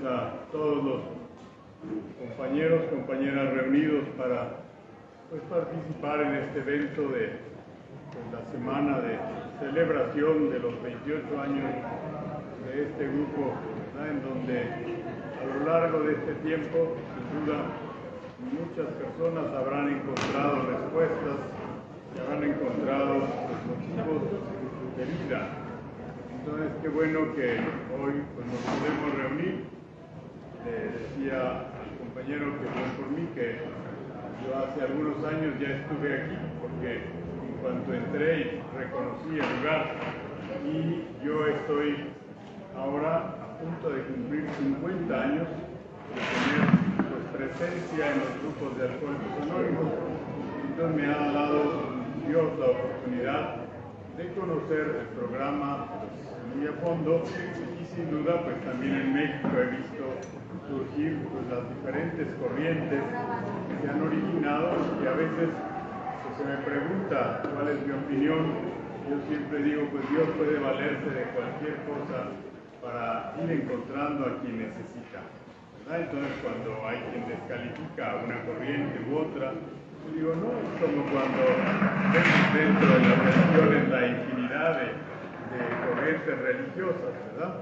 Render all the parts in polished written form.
a todos los compañeros, compañeras reunidos para participar en este evento de la semana de celebración de los 28 años de este grupo, ¿verdad? En donde a lo largo de este tiempo, sin duda, muchas personas habrán encontrado respuestas y habrán encontrado motivos de vida. Entonces, qué bueno que hoy nos podemos reunir. Le decía al compañero que fue por mí que yo hace algunos años ya estuve aquí, porque en cuanto entré y reconocí el lugar, y yo estoy ahora a punto de cumplir 50 años de tener presencia en los grupos de Alcohólicos Anónimos. Entonces me ha dado Dios la oportunidad de conocer el programa muy a fondo, y sin duda pues también en México he visto surgir las diferentes corrientes que se han originado, y a veces se me pregunta cuál es mi opinión. Yo siempre digo, pues Dios puede valerse de cualquier cosa para ir encontrando a quien necesita, ¿verdad? Entonces cuando hay quien descalifica a una corriente u otra, yo digo, no, es como cuando vemos dentro de las religiones la infinidad de corrientes religiosas, ¿verdad?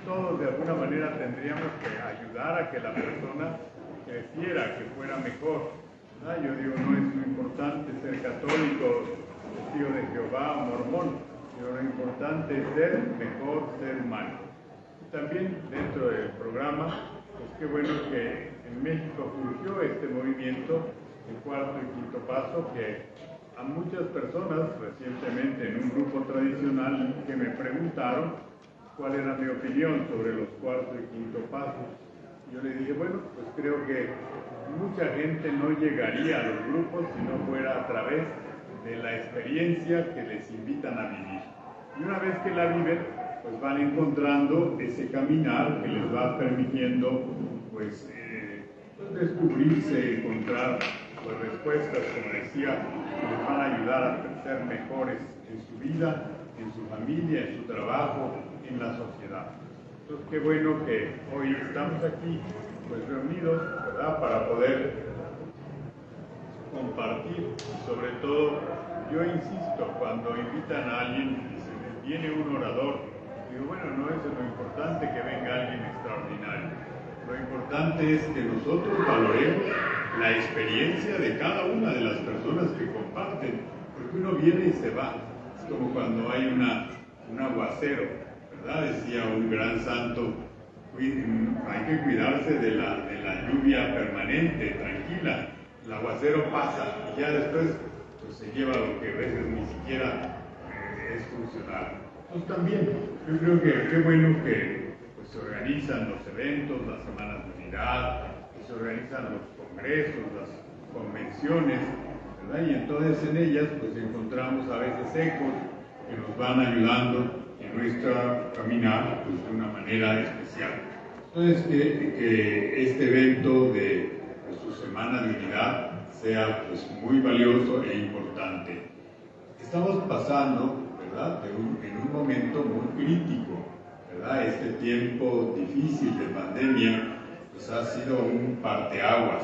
Todos de alguna manera tendríamos que ayudar a que la persona creciera, que fuera mejor, ¿verdad? Yo digo, no es lo importante ser católico, testigo de Jehová o mormón, pero lo importante es ser mejor ser humano. Y también dentro del programa, pues qué bueno que en México surgió este movimiento, el cuarto y quinto paso, que a muchas personas recientemente en un grupo tradicional que me preguntaron cuál era mi opinión sobre los cuarto y quinto pasos. Yo le dije, bueno, pues creo que mucha gente no llegaría a los grupos si no fuera a través de la experiencia que les invitan a vivir. Y una vez que la viven, pues van encontrando ese caminar que les va permitiendo pues descubrirse, encontrar respuestas, como decía, que les van a ayudar a ser mejores en su vida, en su familia, en su trabajo, en la sociedad. Entonces, qué bueno que hoy estamos aquí pues reunidos, ¿verdad?, para poder compartir. Y sobre todo, yo insisto, cuando invitan a alguien y dicen, viene un orador, digo, bueno, no es lo importante que venga alguien extraordinario. Lo importante es que nosotros valoremos la experiencia de cada una de las personas que comparten, porque uno viene y se va. Es como cuando hay un aguacero, ¿verdad? Decía un gran santo, hay que cuidarse de la lluvia permanente, tranquila. El aguacero pasa y ya después pues, se lleva lo que a veces ni siquiera es funcional. Entonces también, yo creo que qué bueno que pues, se organizan los eventos, las semanas de unidad, que se organizan los congresos, las convenciones, ¿verdad? Y entonces en ellas pues encontramos a veces ecos que nos van ayudando en nuestra caminar pues, de una manera especial. Entonces que este evento de su semana de unidad sea pues, muy valioso e importante. Estamos pasando, ¿verdad?, en un momento muy crítico, ¿verdad? Este tiempo difícil de pandemia pues, ha sido un parteaguas,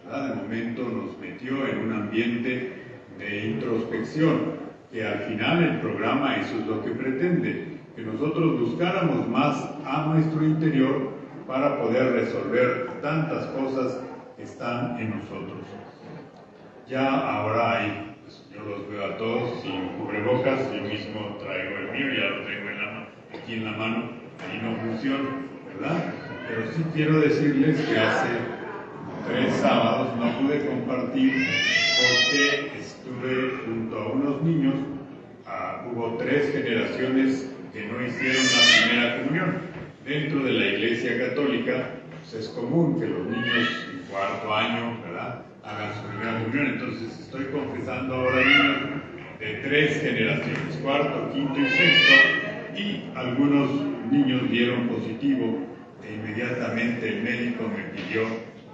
¿verdad? De momento nos metió en un ambiente de introspección, que al final el programa eso es lo que pretende, que nosotros buscáramos más a nuestro interior para poder resolver tantas cosas que están en nosotros. Ya ahora hay, pues, yo los veo a todos sin cubrebocas, yo mismo traigo el mío, ya lo tengo aquí en la mano, ahí no funciona, ¿verdad? Pero sí quiero decirles que hace 3 sábados no pude compartir porque estuve junto a unos niños, hubo 3 generaciones que no hicieron la primera comunión. Dentro de la Iglesia Católica pues es común que los niños en 4º año, ¿verdad?, hagan su primera comunión. Entonces estoy confesando ahora niños de 3 generaciones, 4º, 5º y 6º, y algunos niños dieron positivo e inmediatamente el médico me pidió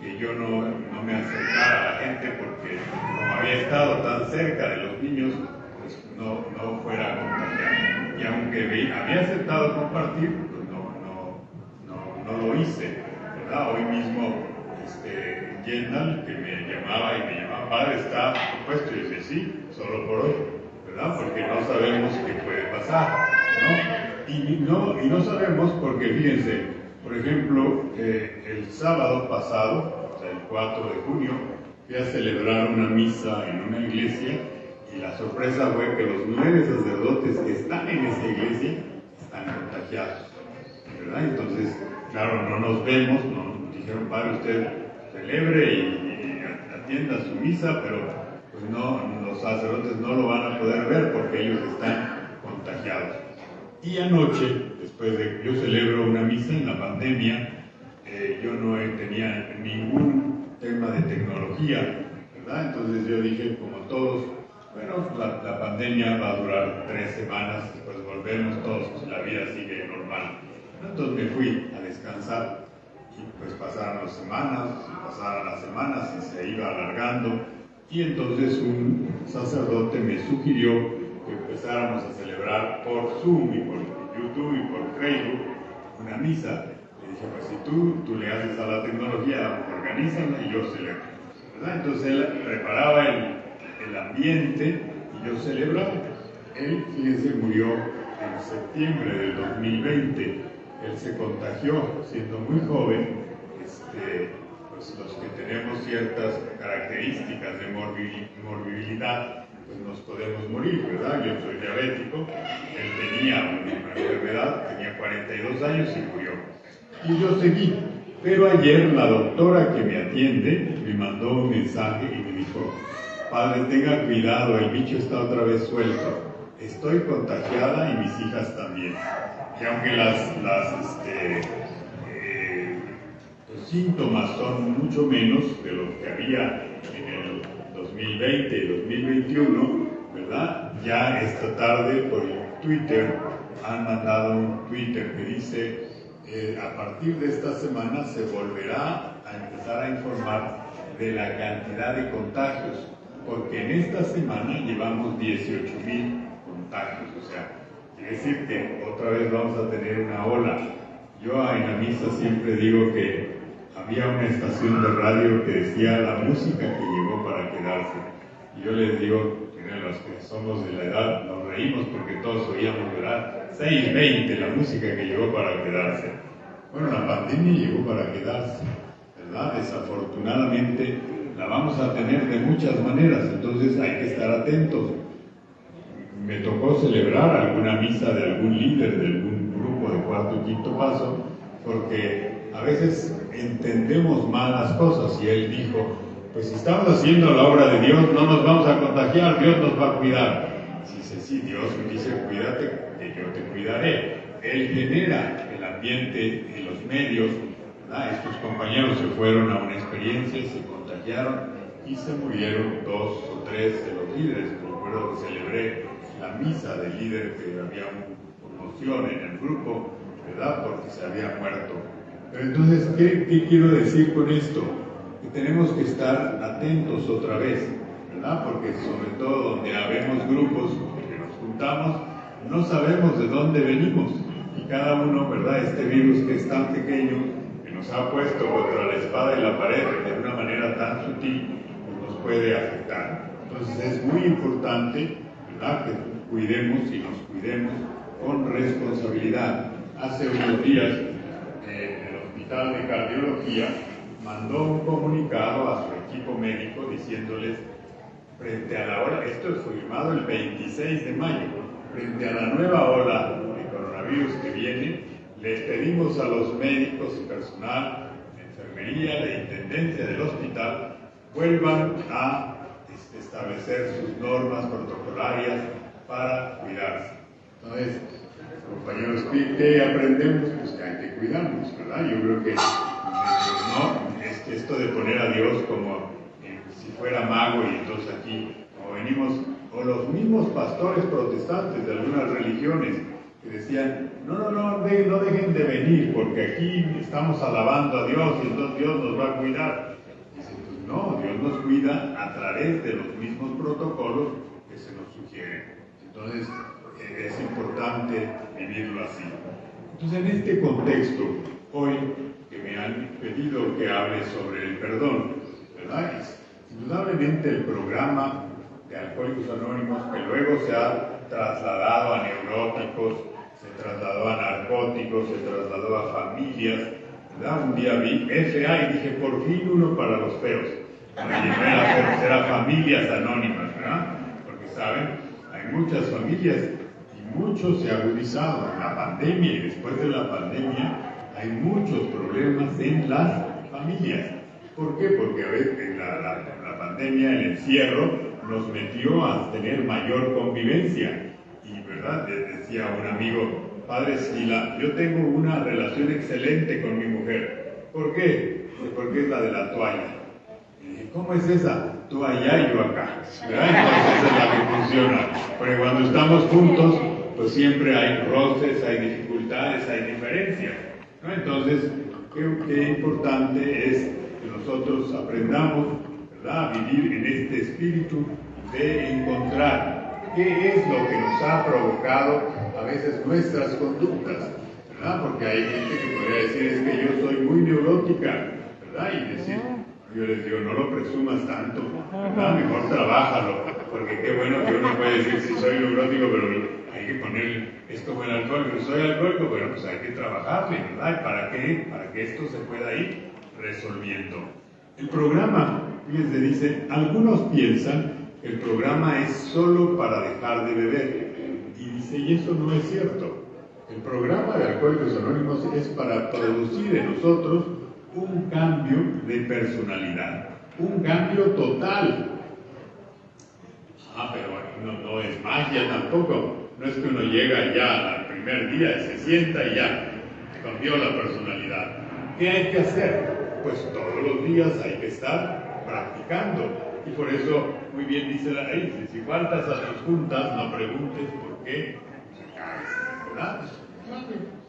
que yo no me acercara a la gente porque como había estado tan cerca de los niños, pues no fuera a contagiar. Y aunque había aceptado compartir, pues no lo hice. ¿verdad? Hoy mismo, Yendal, que me llamaba padre, está puesto, y dice, sí, solo por hoy, ¿verdad? Porque no sabemos qué puede pasar, ¿no? Y no sabemos porque, fíjense, por ejemplo, el sábado pasado, o sea, el 4 de junio, fui a celebrar una misa en una iglesia y la sorpresa fue que los 9 sacerdotes que están en esa iglesia están contagiados, ¿verdad? Entonces, claro, no nos vemos, nos dijeron, padre, usted celebre y atienda su misa, pero pues no, los sacerdotes no lo van a poder ver porque ellos están contagiados. Y anoche, después de que yo celebro una misa en la pandemia, yo no tenía ningún tema de tecnología, ¿verdad? Entonces yo dije, como todos, bueno, la pandemia va a durar 3 semanas, después volvemos todos, pues la vida sigue normal. Entonces me fui a descansar y pues pasaron las semanas y se iba alargando, y entonces un sacerdote me sugirió que empezáramos a celebrar por Zoom y por YouTube y por Facebook una misa. Le dije, pues si tú le haces a la tecnología, organízala y yo celebro, ¿verdad? Entonces él preparaba el ambiente y yo celebraba. Él, fíjense, murió en septiembre del 2020. Él se contagió siendo muy joven. Pues los que tenemos ciertas características de morbilidad, pues nos podemos morir, ¿verdad? Yo soy diabético, él tenía una enfermedad, tenía 42 años y murió. Y yo seguí. Pero ayer la doctora que me atiende me mandó un mensaje y me dijo, padre, tenga cuidado, el bicho está otra vez suelto. Estoy contagiada y mis hijas también. Y aunque los síntomas son mucho menos de lo que había en el 2020 y 2021, ¿verdad? Ya esta tarde por Twitter han mandado un Twitter que dice, a partir de esta semana se volverá a empezar a informar de la cantidad de contagios, porque en esta semana llevamos 18,000 contagios, o sea, quiere decir que otra vez vamos a tener una ola. Yo en la misa siempre digo que había una estación de radio que decía la música que llegó para quedarse. Y yo les digo, los que somos de la edad, nos reímos porque todos oíamos, ¿verdad? 6:20, la música que llegó para quedarse. Bueno, la pandemia llegó para quedarse, ¿verdad? Desafortunadamente la vamos a tener de muchas maneras, entonces hay que estar atentos. Me tocó celebrar alguna misa de algún líder de algún grupo de cuarto y quinto paso, porque a veces entendemos mal las cosas, y él dijo, pues si estamos haciendo la obra de Dios, no nos vamos a contagiar, Dios nos va a cuidar. Dice, sí, Dios dice, cuídate, que yo te cuidaré. Él genera el ambiente y los medios, ¿verdad? Estos compañeros se fueron a una experiencia, se contagiaron y se murieron 2 o 3 de los líderes. Recuerdo que celebré la misa del líder, que había una conmoción en el grupo, ¿verdad? Porque se había muerto. Pero entonces, ¿qué quiero decir con esto? Que tenemos que estar atentos otra vez, ¿verdad? Porque sobre todo donde habemos grupos que nos juntamos, no sabemos de dónde venimos, y cada uno, ¿verdad? Este virus que es tan pequeño, que nos ha puesto contra la espada y la pared de una manera tan sutil, pues nos puede afectar. Entonces es muy importante, ¿verdad?, que cuidemos y nos cuidemos con responsabilidad. Hace unos días el Hospital de Cardiología mandó un comunicado a su equipo médico diciéndoles, frente a la ola, esto es firmado el 26 de mayo, frente a la nueva ola de coronavirus que viene, les pedimos a los médicos y personal de enfermería, de intendencia del hospital, vuelvan a establecer sus normas protocolarias para cuidarse. Entonces, compañeros, ¿qué aprendemos? Pues que hay que cuidarnos, ¿verdad? Yo creo que no, es que esto de poner a Dios como si fuera mago, y entonces aquí, como venimos, o los mismos pastores protestantes de algunas religiones que decían, no dejen de venir, porque aquí estamos alabando a Dios y entonces Dios nos va a cuidar. Dicen, pues no, Dios nos cuida a través de los mismos protocolos que se nos sugieren. Entonces, es importante vivirlo así. Entonces, en este contexto, hoy que me han pedido que hable sobre el perdón, ¿verdad? Indudablemente el programa de Alcohólicos Anónimos, que luego se ha trasladado a neuróticos, se trasladó a narcóticos, se trasladó a familias, ¿verdad? Un día vi FA y dije, por fin uno para los feos. Y no era feos, era familias anónimas, ¿verdad? Porque, ¿saben? Hay muchas familias y muchos se ha agudizado en la pandemia y después de la pandemia hay muchos problemas en las familias. ¿Por qué? Porque a veces la pandemia, el encierro, nos metió a tener mayor convivencia. Y, ¿verdad? Decía un amigo, padre Sila, yo tengo una relación excelente con mi mujer. ¿Por qué? Porque es la de la toalla. Y dije, ¿cómo es esa? Tú allá y yo acá. ¿Verdad? Entonces es la que funciona. Porque cuando estamos juntos, pues siempre hay roces, hay dificultades, hay diferencias, ¿no? Entonces, qué importante es que nosotros aprendamos, ¿verdad?, a vivir en este espíritu de encontrar qué es lo que nos ha provocado a veces nuestras conductas, ¿verdad? Porque hay gente que podría decir, es que yo soy muy neurótica, ¿verdad? Y decir, yo les digo, no lo presumas tanto, ¿verdad? Mejor trabájalo, porque qué bueno que uno puede decir, sí soy neurótico, pero hay que poner, es como el alcohólico, soy alcohólico, bueno, pues hay que trabajarle, ¿verdad? ¿Para qué? Para que esto se pueda ir resolviendo. El programa, fíjense, dice, algunos piensan que el programa es solo para dejar de beber. Y dice, y eso no es cierto. El programa de Alcohólicos Anónimos es para producir en nosotros un cambio de personalidad, un cambio total. Pero no es magia tampoco. No es que uno llega ya al primer día, se sienta y ya cambió la personalidad. ¿Qué hay que hacer? Pues todos los días hay que estar practicando. Y por eso, muy bien dice la ley, si faltas a tus juntas, no preguntes por qué te caes, ¿verdad?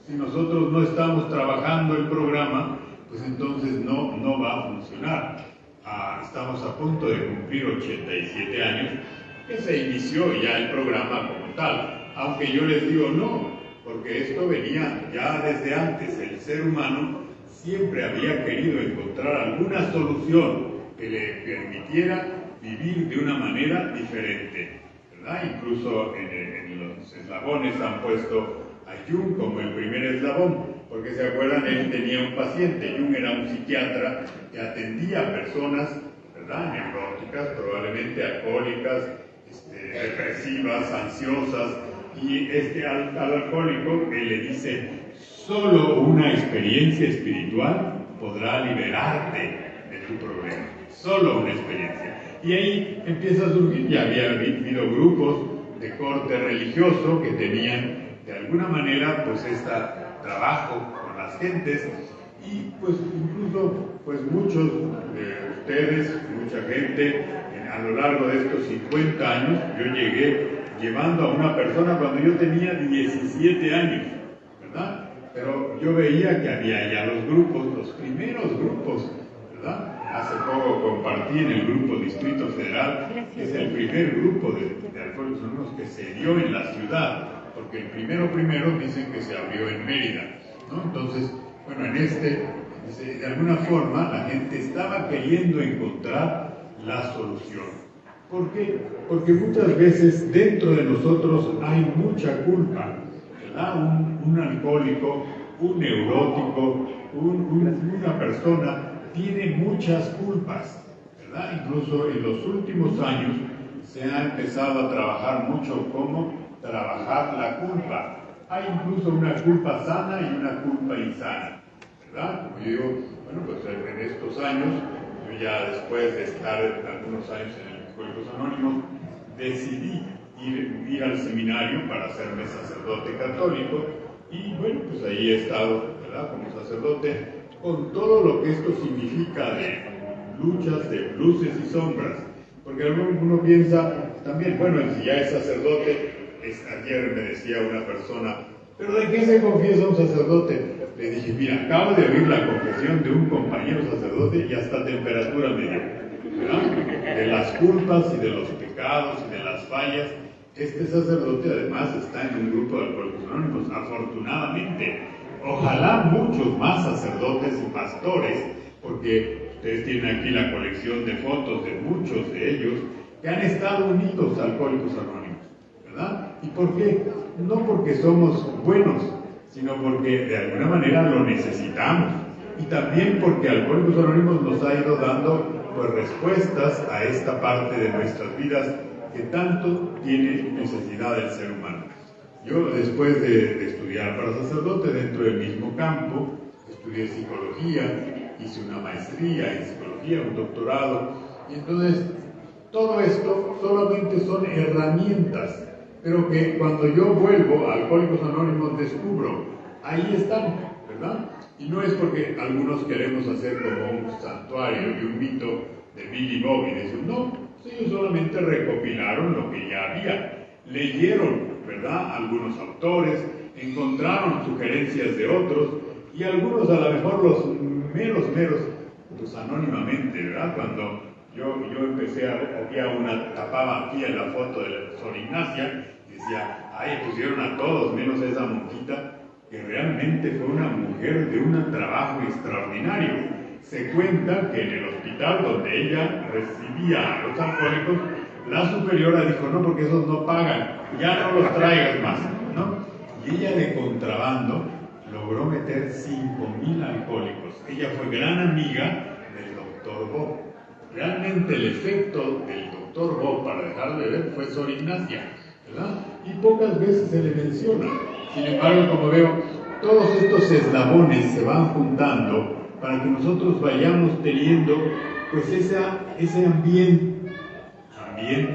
Si nosotros no estamos trabajando el programa, pues entonces no va a funcionar. Estamos a punto de cumplir 87 años, que se inició ya el programa como tal. Aunque yo les digo no, porque esto venía ya desde antes. El ser humano siempre había querido encontrar alguna solución que le permitiera vivir de una manera diferente, ¿verdad? Incluso en los eslabones han puesto a Jung como el primer eslabón, porque se acuerdan, él tenía un paciente, Jung era un psiquiatra que atendía a personas, ¿verdad?, neuróticas, probablemente alcohólicas, depresivas, ansiosas, y al alcohólico él le dice, solo una experiencia espiritual podrá liberarte de tu problema, solo una experiencia. Y ahí empieza a surgir, ya había habido grupos de corte religioso que tenían de alguna manera pues este trabajo con las gentes, y pues incluso pues muchos de ustedes, mucha gente, a lo largo de estos 50 años, yo llegué llevando a una persona cuando yo tenía 17 años, ¿verdad? Pero yo veía que había ya los grupos, los primeros grupos, ¿verdad? Hace poco compartí en el grupo Distrito Federal, que es el primer grupo de Alcohólicos Anónimos que se dio en la ciudad, porque el primero dicen que se abrió en Mérida, ¿no? Entonces, bueno, de alguna forma la gente estaba queriendo encontrar la solución. ¿Por qué? Porque muchas veces dentro de nosotros hay mucha culpa, ¿verdad? Un alcohólico, un neurótico, una persona tiene muchas culpas, ¿verdad? Incluso en los últimos años se ha empezado a trabajar mucho cómo trabajar la culpa. Hay incluso una culpa sana y una culpa insana, ¿verdad? Como yo digo, bueno, pues en estos años, yo ya después de estar algunos años en el Alcohólicos Anónimos, decidí ir al seminario para hacerme sacerdote católico, y bueno, pues ahí he estado, ¿verdad?, como sacerdote, con todo lo que esto significa de luchas, de luces y sombras, porque uno piensa también, bueno, si ya es sacerdote, ayer me decía una persona, ¿pero de qué se confiesa un sacerdote? Le dije, mira, acabo de oír la confesión de un compañero sacerdote y hasta temperatura me dio, ¿verdad? De las culpas y de los pecados y de las fallas. Este sacerdote además está en un grupo de Alcohólicos Anónimos, afortunadamente, ojalá muchos más sacerdotes y pastores, porque ustedes tienen aquí la colección de fotos de muchos de ellos que han estado unidos a Alcohólicos Anónimos, ¿verdad? ¿Y por qué? No porque somos buenos, sino porque de alguna manera lo necesitamos. Y también porque Alcohólicos Anónimos nos ha ido dando pues respuestas a esta parte de nuestras vidas que tanto tiene necesidad del ser humano. Yo, después de estudiar para sacerdote dentro del mismo campo, estudié psicología, hice una maestría en psicología, un doctorado, y entonces todo esto solamente son herramientas, pero que cuando yo vuelvo a Alcohólicos Anónimos descubro, ahí están, ¿verdad? Y no es porque algunos queremos hacer como un santuario y un mito de Billy Bob y decir, no, ellos solamente recopilaron lo que ya había, leyeron, ¿verdad?, algunos autores, encontraron sugerencias de otros, y algunos a lo mejor los meros, pues anónimamente, ¿verdad? Cuando yo empecé a ver, tapaba aquí en la foto de Sor Ignacia, y decía, ay, pusieron a todos, menos a esa monjita, que realmente fue una mujer de un trabajo extraordinario. Se cuenta que en el hospital donde ella recibía a los alcohólicos, la superiora dijo, no, porque esos no pagan, ya no los traigas más, ¿no? Y ella de contrabando logró meter 5,000 alcohólicos. Ella fue gran amiga del doctor Bob. Realmente el efecto del doctor Bob para dejar de beber fue Sor Ignacia, ¿verdad? Y pocas veces se le menciona. Sin embargo, como veo, todos estos eslabones se van juntando para que nosotros vayamos teniendo pues ese ambiente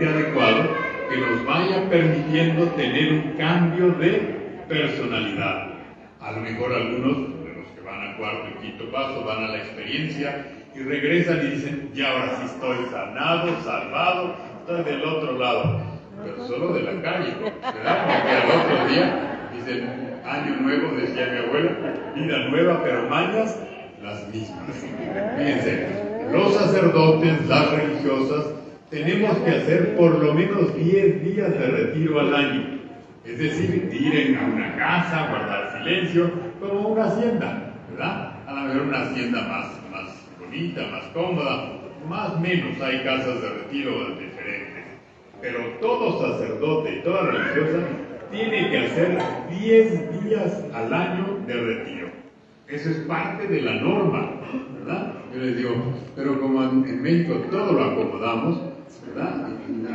adecuado que nos vaya permitiendo tener un cambio de personalidad. A lo mejor algunos de los que van al cuarto y quinto paso van a la experiencia y regresan y dicen, ya ahora sí estoy sanado, salvado, estoy del otro lado, pero solo de la calle, ¿verdad? Porque al otro día dicen, año nuevo, decía mi abuela, vida nueva, pero mañas las mismas. Fíjense, los sacerdotes, las religiosas, tenemos que hacer por lo menos 10 días de retiro al año. Es decir, ir a una casa, guardar silencio, como una hacienda, ¿verdad? A lo mejor una hacienda más bonita, más cómoda, más o menos hay casas de retiro diferentes. Pero todo sacerdote y toda religiosa tiene que hacer 10 días al año de retiro. Eso es parte de la norma, ¿verdad? Yo les digo, pero como en México todo lo acomodamos, ¿verdad?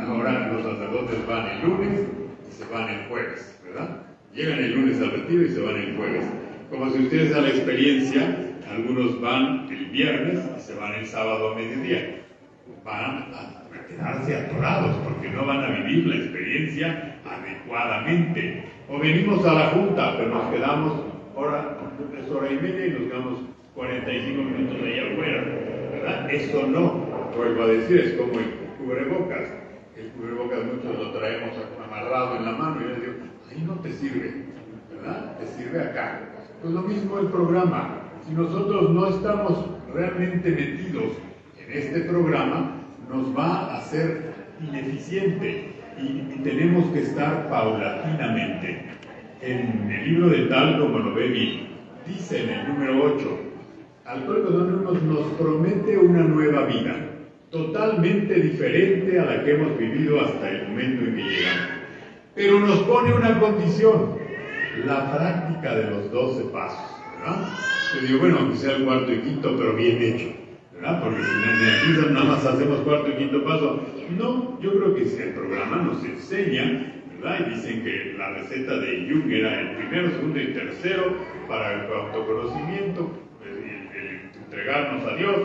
Ahora los sacerdotes van el lunes y se van el jueves, ¿verdad? Llegan el lunes al retiro y se van el jueves. Como si ustedes a la experiencia, algunos van el viernes y se van el sábado a mediodía. Van a quedarse atorados porque no van a vivir la experiencia adecuadamente. O venimos a la junta, pero nos quedamos hora y media y nos quedamos 45 minutos ahí afuera, ¿verdad? Eso no, vuelvo a decir, es como el cubrebocas. El cubrebocas muchos lo traemos amarrado en la mano y yo les digo, ahí no te sirve, ¿verdad? Te sirve acá. Pues lo mismo el programa. Si nosotros no estamos realmente metidos en este programa, nos va a hacer ineficiente y tenemos que estar paulatinamente. En el libro de Tal como lo ve Bill, dice en el número 8, Alcohólicos Anónimos nos promete una nueva vida, totalmente diferente a la que hemos vivido hasta el momento en que llegamos. Pero nos pone una condición, la práctica de los 12 pasos, ¿verdad? Yo digo, bueno, aunque sea el cuarto y quinto, pero bien hecho, ¿verdad? Porque si en el nada más hacemos cuarto y quinto paso, no, yo creo que si el programa nos enseña, ¿verdad? Y dicen que la receta de Jung era el primero, segundo y tercero para el autoconocimiento, el entregarnos a Dios,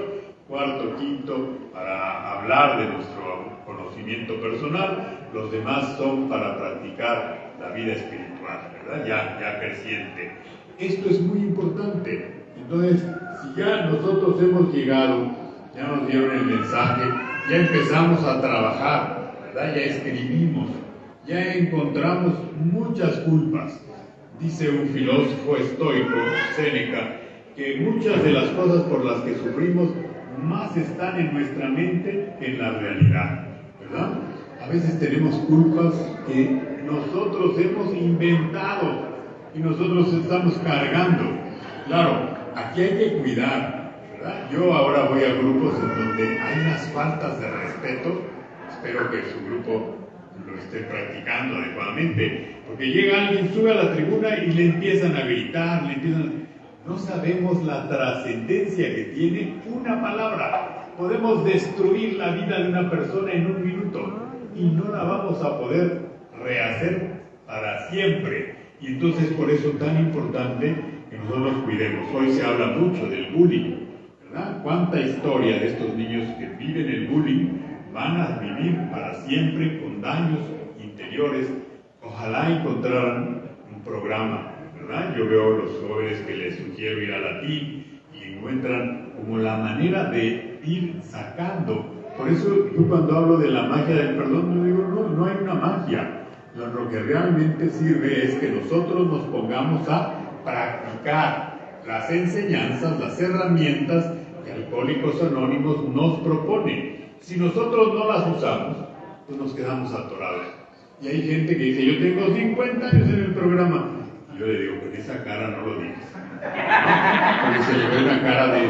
cuarto, quinto para hablar de nuestro conocimiento personal, los demás son para practicar la vida espiritual, ¿verdad? Ya creciente. Esto es muy importante. Entonces, si ya nosotros hemos llegado, ya nos dieron el mensaje, ya empezamos a trabajar, ¿verdad? Ya escribimos, ya encontramos muchas culpas. Dice un filósofo estoico, Séneca, que muchas de las cosas por las que sufrimos más están en nuestra mente que en la realidad, ¿verdad? A veces tenemos culpas que nosotros hemos inventado y nosotros estamos cargando. Claro, aquí hay que cuidar, ¿verdad? Yo ahora voy a grupos en donde hay unas faltas de respeto, espero que su grupo lo esté practicando adecuadamente, porque llega alguien, sube a la tribuna y le empiezan a gritar, no sabemos la trascendencia que tiene una palabra. Podemos destruir la vida de una persona en un minuto y no la vamos a poder rehacer para siempre. Y entonces por eso es tan importante que nosotros cuidemos. Hoy se habla mucho del bullying, ¿verdad? ¿Cuánta historia de estos niños que viven el bullying van a vivir para siempre con daños interiores? Ojalá encontraran un programa, ¿verdad? Yo veo los jóvenes que les sugiero ir a latín y encuentran como la manera de ir sacando. Por eso yo cuando hablo de la magia del perdón, no digo, no hay una magia. Lo que realmente sirve es que nosotros nos pongamos a practicar las enseñanzas, las herramientas que Alcohólicos Anónimos nos propone. Si nosotros no las usamos, pues nos quedamos atorados. Y hay gente que dice, yo tengo 50 años en el programa. Y yo le digo, con esa cara no lo digas. Porque se le ve una cara de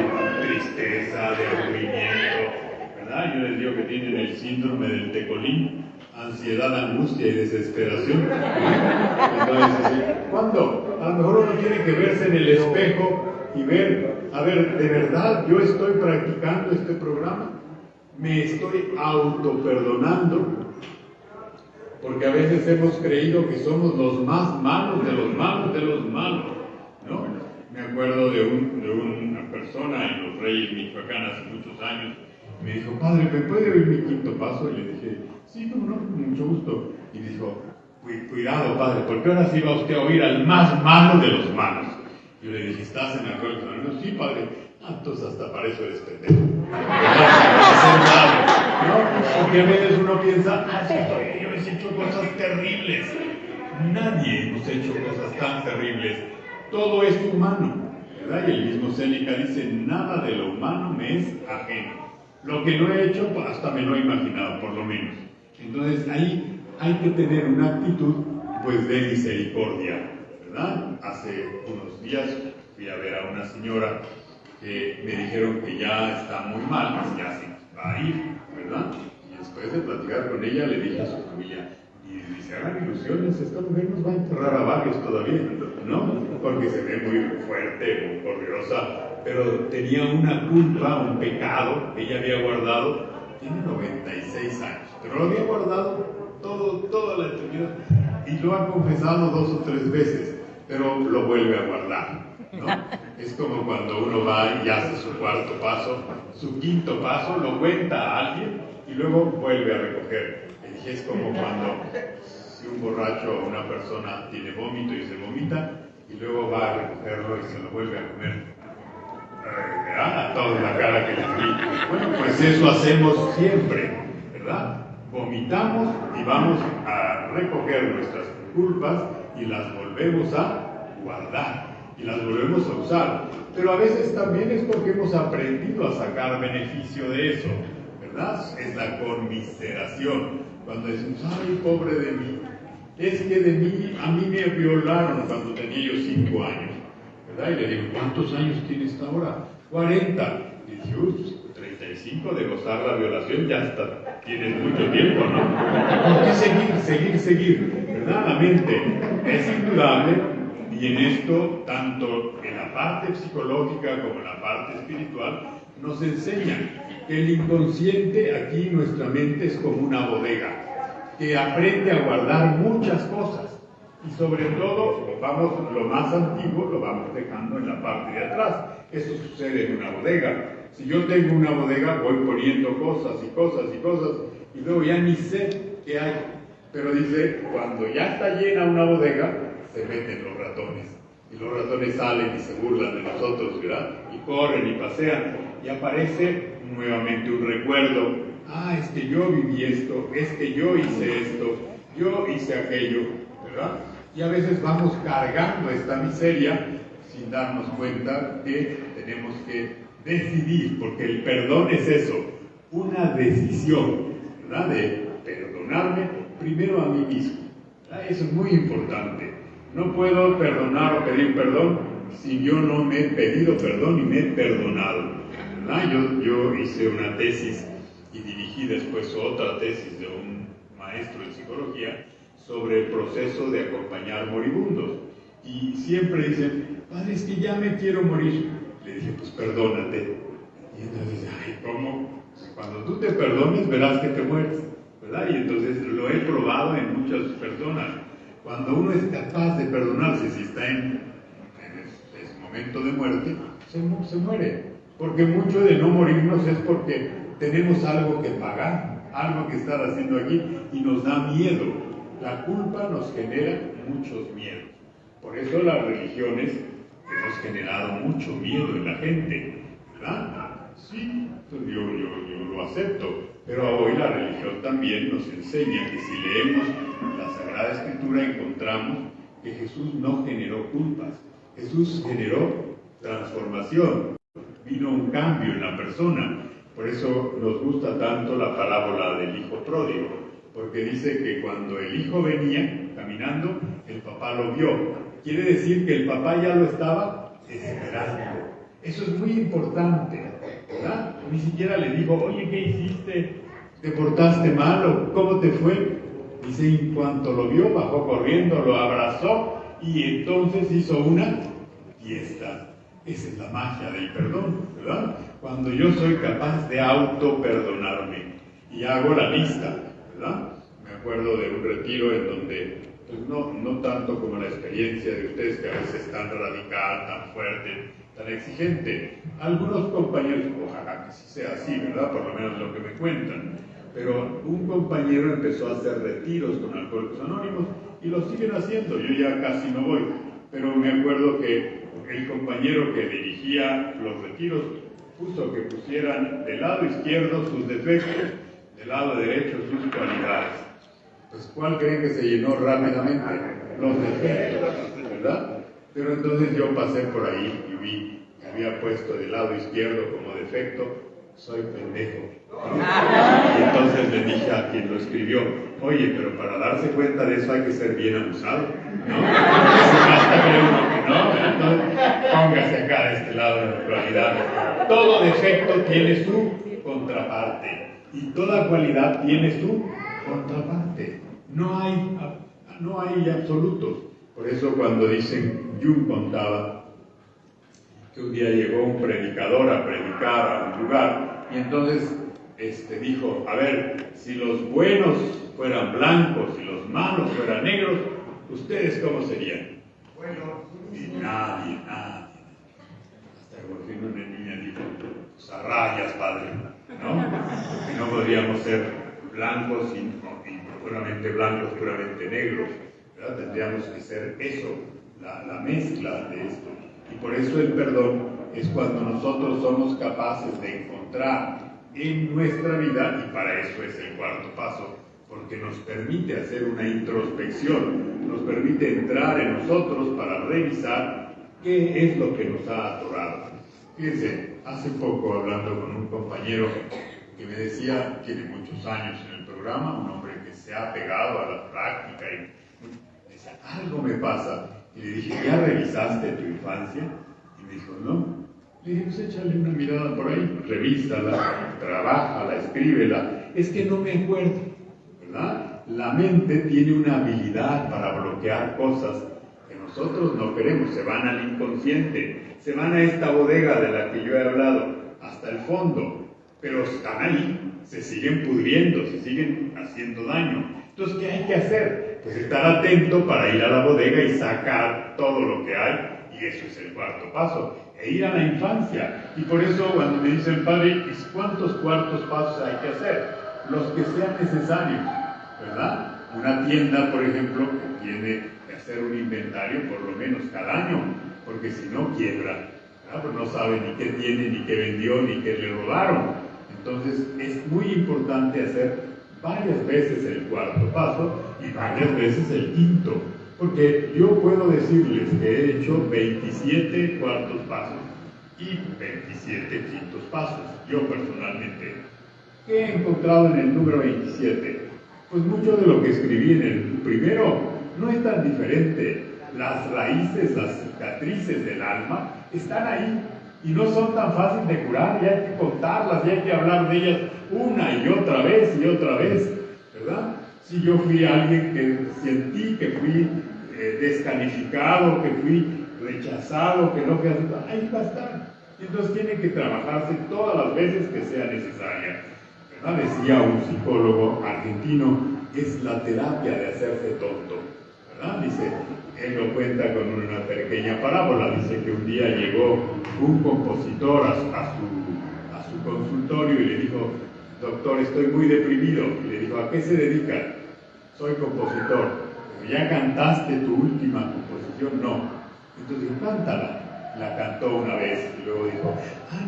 tristeza, de aburrimiento, ¿verdad? Yo les digo que tienen el síndrome del tecolín, ansiedad, angustia y desesperación. Entonces, ¿cuándo? A lo mejor uno tiene que verse en el espejo y ver, a ver, ¿de verdad yo estoy practicando este programa? ¿Me estoy autoperdonando? Porque a veces hemos creído que somos los más malos de los malos de los malos, ¿no? Me acuerdo de una persona en Los Reyes, Michoacán, hace muchos años. Me dijo, padre, ¿me puede oír mi quinto paso? Y le dije, sí, no, con mucho gusto. Y dijo, cuidado, padre, porque ahora sí va usted a oír al más malo de los malos. Yo le dije, ¿estás en Alcohólicos Anónimos? Sí, padre. Entonces hasta para eso eres pendejo. ¿No? Porque a veces uno piensa, yo he hecho cosas terribles. Nadie hemos hecho cosas tan terribles. Todo es humano, ¿verdad? Y el mismo Séneca dice, nada de lo humano me es ajeno. Lo que no he hecho, pues hasta me lo he imaginado, por lo menos. Entonces ahí hay que tener una actitud, pues, de misericordia, ¿verdad? Hace unos días fui a ver a una señora que me dijeron que ya está muy mal, que ya se va a ir, ¿verdad? Y después de platicar con ella le dije a su familia, y se hagan ilusiones, esta mujer nos va a enterrar a varios todavía, ¿no? Porque se ve muy fuerte, muy poderosa, pero tenía una culpa, un pecado que ella había guardado, tiene 96 años, pero lo había guardado toda la eternidad, y lo ha confesado 2 o 3 veces, pero lo vuelve a guardar, ¿no? Es como cuando uno va y hace su 4.º paso, su 5.º paso, lo cuenta a alguien y luego vuelve a recoger. Es como cuando si un borracho o una persona tiene vómito y se vomita y luego va a recogerlo y se lo vuelve a comer. A toda la cara que le di. Bueno, pues eso hacemos siempre, ¿verdad? Vomitamos y vamos a recoger nuestras culpas y las volvemos a guardar y las volvemos a usar. Pero a veces también es porque hemos aprendido a sacar beneficio de eso, ¿verdad? Es la conmiseración. Cuando decimos, ay, pobre de mí, es que a mí me violaron cuando tenía yo 5 años, ¿verdad? Y le digo, ¿cuántos años tienes ahora? 40. Y dice, 35 de gozar la violación, ya está, tienes mucho tiempo, ¿no? ¿Por qué seguir? ¿Verdad? La mente es indudable, y en esto, tanto en la parte psicológica como en la parte espiritual, nos enseñan que el inconsciente, aquí nuestra mente es como una bodega, que aprende a guardar muchas cosas, y sobre todo, lo más antiguo lo vamos dejando en la parte de atrás. Eso sucede en una bodega. Si yo tengo una bodega, voy poniendo cosas, y luego ya ni sé qué hay. Pero dice, cuando ya está llena una bodega, se meten los ratones. Y los ratones salen y se burlan de nosotros, ¿verdad? Y corren y pasean. Y aparece nuevamente un recuerdo. Ah, es que yo viví esto, es que yo hice esto, yo hice aquello, ¿verdad? Y a veces vamos cargando esta miseria sin darnos cuenta que tenemos que decidir, porque el perdón es eso, una decisión, ¿verdad? De perdonarme primero a mí mismo, ¿verdad? Eso es muy importante. No puedo perdonar o pedir perdón si yo no me he pedido perdón y me he perdonado? ¿Verdad? Yo hice una tesis y dirigí después otra tesis de un maestro en psicología sobre el proceso de acompañar moribundos. Y siempre dicen, padre, es que ya me quiero morir. Le dije, pues perdónate. Y entonces dice, ay, ¿cómo? Cuando tú te perdones verás que te mueres, ¿verdad? Y entonces lo he probado en muchas personas. Cuando uno es capaz de perdonarse, si está en ese momento de muerte, se muere. Porque mucho de no morirnos es porque tenemos algo que pagar, algo que estar haciendo aquí, y nos da miedo. La culpa nos genera muchos miedos. Por eso las religiones hemos generado mucho miedo en la gente, ¿verdad? Sí, yo lo acepto, pero hoy la religión también nos enseña que si leemos la Sagrada Escritura encontramos que Jesús no generó culpas, Jesús generó transformación, vino un cambio en la persona. Por eso nos gusta tanto la parábola del hijo pródigo, porque dice que cuando el hijo venía caminando, el papá lo vio. Quiere decir que el papá ya lo estaba esperando. Eso es muy importante, ¿verdad? Ni siquiera le dijo, oye, ¿qué hiciste? ¿Te portaste mal o cómo te fue? Dice, en cuanto lo vio, bajó corriendo, lo abrazó y entonces hizo una fiesta. Esa es la magia del perdón, ¿verdad? Cuando yo soy capaz de auto-perdonarme y hago la lista, ¿verdad? Me acuerdo de un retiro en donde, pues no tanto como la experiencia de ustedes, que a veces es tan radical, tan fuerte, tan exigente. Algunos compañeros, ojalá que sí sea así, ¿verdad? Por lo menos lo que me cuentan. Pero un compañero empezó a hacer retiros con Alcohólicos Anónimos y lo siguen haciendo. Yo ya casi no voy, pero me acuerdo que el compañero que dirigía los retiros puso que pusieran del lado izquierdo sus defectos, del lado derecho sus cualidades. Pues, ¿cuál creen que se llenó rápidamente? Los defectos, ¿verdad? Pero entonces yo pasé por ahí y vi que había puesto del lado izquierdo como defecto, soy pendejo. Y entonces le dije a quien lo escribió, oye, pero para darse cuenta de eso hay que ser bien abusado, ¿no? Basta que uno que no, entonces póngase acá de este lado de la cualidad. Todo defecto tiene su contraparte y toda cualidad tiene su contraparte. No hay absolutos. Por eso cuando dicen, Jung contaba que un día llegó un predicador a predicar a un lugar y entonces dijo, a ver, si los buenos fueran blancos y los malos fueran negros, ¿ustedes cómo serían? Bueno, y nadie. Hasta que por fin una niña dijo, pues a rayas, padre, ¿no? Porque no podríamos ser blancos y puramente blancos, puramente negros, ¿verdad? Tendríamos que ser eso, la mezcla de esto. Y por eso el perdón es cuando nosotros somos capaces de encontrar en nuestra vida, y para eso es el cuarto paso, porque nos permite hacer una introspección, nos permite entrar en nosotros para revisar qué es lo que nos ha atorado. Fíjense, hace poco hablando con un compañero que me decía, tiene muchos años en el programa, un hombre que se ha pegado a la práctica y decía, algo me pasa. Y le dije, ¿ya revisaste tu infancia? Y me dijo, no. Le dije, pues échale una mirada por ahí, revísala, trabájala, escríbela. Es que no me acuerdo, ¿verdad? La mente tiene una habilidad para bloquear cosas que nosotros no queremos. Se van al inconsciente, se van a esta bodega de la que yo he hablado, hasta el fondo. Pero están ahí, se siguen pudriendo, se siguen haciendo daño. Entonces, ¿qué hay que hacer? Pues estar atento para ir a la bodega y sacar todo lo que hay, y eso es el cuarto paso, e ir a la infancia. Y por eso cuando me dicen, padre, ¿cuántos cuartos pasos hay que hacer? Los que sean necesarios, ¿verdad? Una tienda, por ejemplo, que tiene que hacer un inventario por lo menos cada año, porque si no quiebra, ¿verdad? Pues no sabe ni qué tiene, ni qué vendió, ni qué le robaron. Entonces es muy importante hacer varias veces el cuarto paso y varias veces el quinto, porque yo puedo decirles que he hecho 27 cuartos pasos y 27 quintos pasos, yo personalmente. ¿Qué he encontrado en el número 27? Pues mucho de lo que escribí en el primero no es tan diferente. las raíces, las cicatrices del alma están ahí y no son tan fáciles de curar, y hay que contarlas y hay que hablar de ellas una y otra vez, ¿verdad? Si yo fui alguien que sentí que fui descalificado, que fui rechazado, que no fui aceptado, ahí va a estar. Entonces tiene que trabajarse todas las veces que sea necesaria. ¿Verdad? Decía un psicólogo argentino, es la terapia de hacerse tonto. ¿Verdad? Dice, él lo cuenta con una pequeña parábola. Dice que un día llegó un compositor a su consultorio y le dijo, doctor, estoy muy deprimido. Y le dijo, ¿a qué se dedica? Soy compositor. ¿Ya cantaste tu última composición? No. Entonces, cántala. La cantó una vez y luego dijo,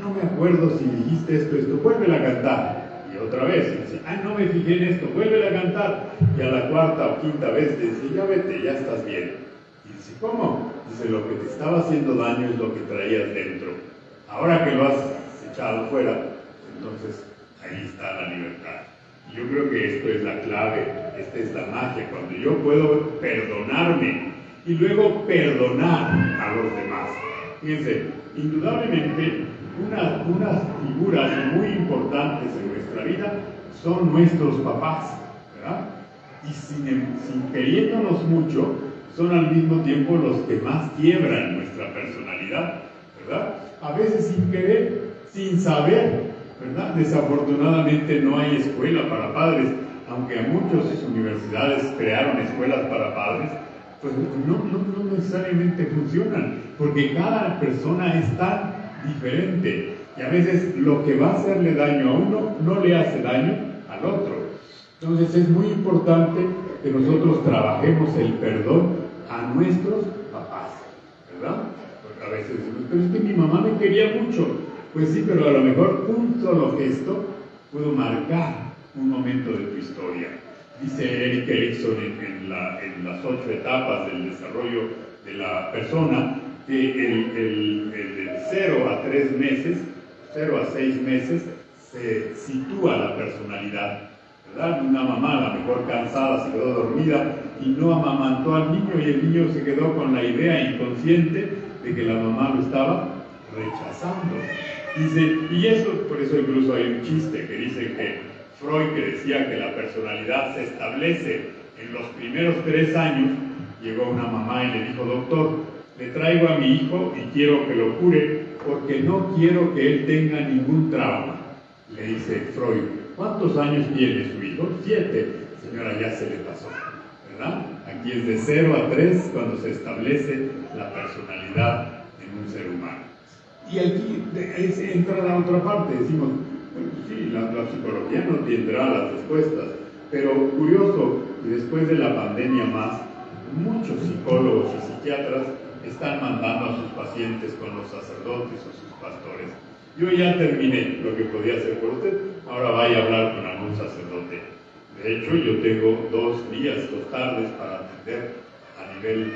no me acuerdo si dijiste esto, vuélvela a cantar. Y otra vez, y dice, no me fijé en esto, vuélvela a cantar. Y a la cuarta o quinta vez le dice, ya vete, ya estás bien. Y dice, ¿cómo? Dice, lo que te estaba haciendo daño es lo que traías dentro. Ahora que lo has echado fuera, entonces ahí está la libertad. Y yo creo que esto es la clave, esta es la magia, cuando yo puedo perdonarme y luego perdonar a los demás. Fíjense, indudablemente unas figuras muy importantes en nuestra vida son nuestros papás, ¿verdad? Y sin queriéndonos mucho, son al mismo tiempo los que más quiebran nuestra personalidad, ¿verdad? A veces sin querer, sin saber, ¿verdad? Desafortunadamente no hay escuela para padres, aunque a muchas universidades crearon escuelas para padres, pues no necesariamente funcionan, porque cada persona es tan diferente y a veces lo que va a hacerle daño a uno no le hace daño al otro. Entonces es muy importante que nosotros trabajemos el perdón a nuestros papás, ¿verdad? Porque a veces decimos, pero es que mi mamá me quería mucho. Pues sí, pero a lo mejor un solo gesto pudo marcar un momento de tu historia. Dice Erik Erikson en las 8 etapas del desarrollo de la persona que el de 0 a 3 meses, 0 a 6 meses, se sitúa la personalidad, ¿verdad? Una mamá, a lo mejor cansada, se quedó dormida y no amamantó al niño, y el niño se quedó con la idea inconsciente de que la mamá lo estaba rechazando. Dice, y eso, por eso incluso hay un chiste que dice que Freud, que decía que la personalidad se establece en los primeros 3 años, llegó una mamá y le dijo, doctor, le traigo a mi hijo y quiero que lo cure porque no quiero que él tenga ningún trauma. Le dice Freud, ¿cuántos años tiene su hijo? 7. Señora, ya se le pasó, ¿verdad? Aquí es de 0 a 3 cuando se establece la personalidad en un ser humano. Y aquí entra la otra parte, decimos, bueno, sí, la psicología no tendrá las respuestas, pero curioso, y después de la pandemia más, muchos psicólogos y psiquiatras están mandando a sus pacientes con los sacerdotes o sus pastores. Yo ya terminé lo que podía hacer por usted, ahora vaya a hablar con algún sacerdote. De hecho, yo tengo 2 días, 2 tardes para atender a nivel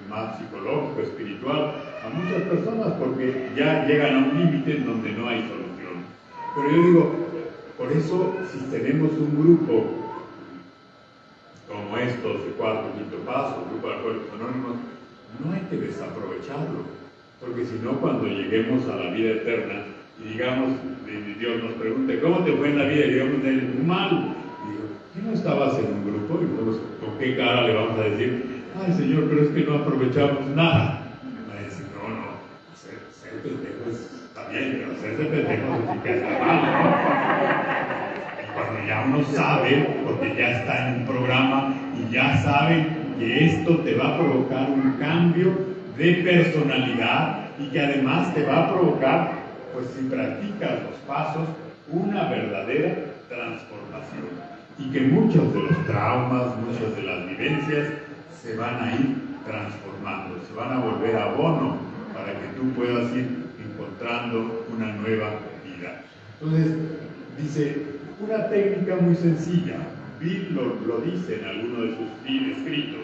más psicológico, espiritual, a muchas personas, porque ya llegan a un límite en donde no hay solución. Pero yo digo, por eso, si tenemos un grupo como estos de 4º, 5º paso, grupo de Alcohólicos Anónimos, no hay que desaprovecharlo, porque si no, cuando lleguemos a la vida eterna y digamos, Dios nos pregunte, ¿cómo te fue en la vida? Y digamos, mal. Y digo, ¿qué no estabas en un grupo? Y nosotros, ¿con qué cara le vamos a decir? Ay, Señor, pero es que no aprovechamos nada. Y va a decir, no, ser pendejo está bien, pero hacerse pendejo sí que está mal, ¿no? Y cuando ya uno sabe, porque ya está en un programa y ya sabe que esto te va a provocar un cambio de personalidad y que además te va a provocar, pues si practicas los pasos, una verdadera transformación. Y que muchos de los traumas, muchas de las vivencias se van a ir transformando, se van a volver abono para que tú puedas ir encontrando una nueva vida. Entonces, dice, una técnica muy sencilla, Bill lo dice en alguno de sus escritos,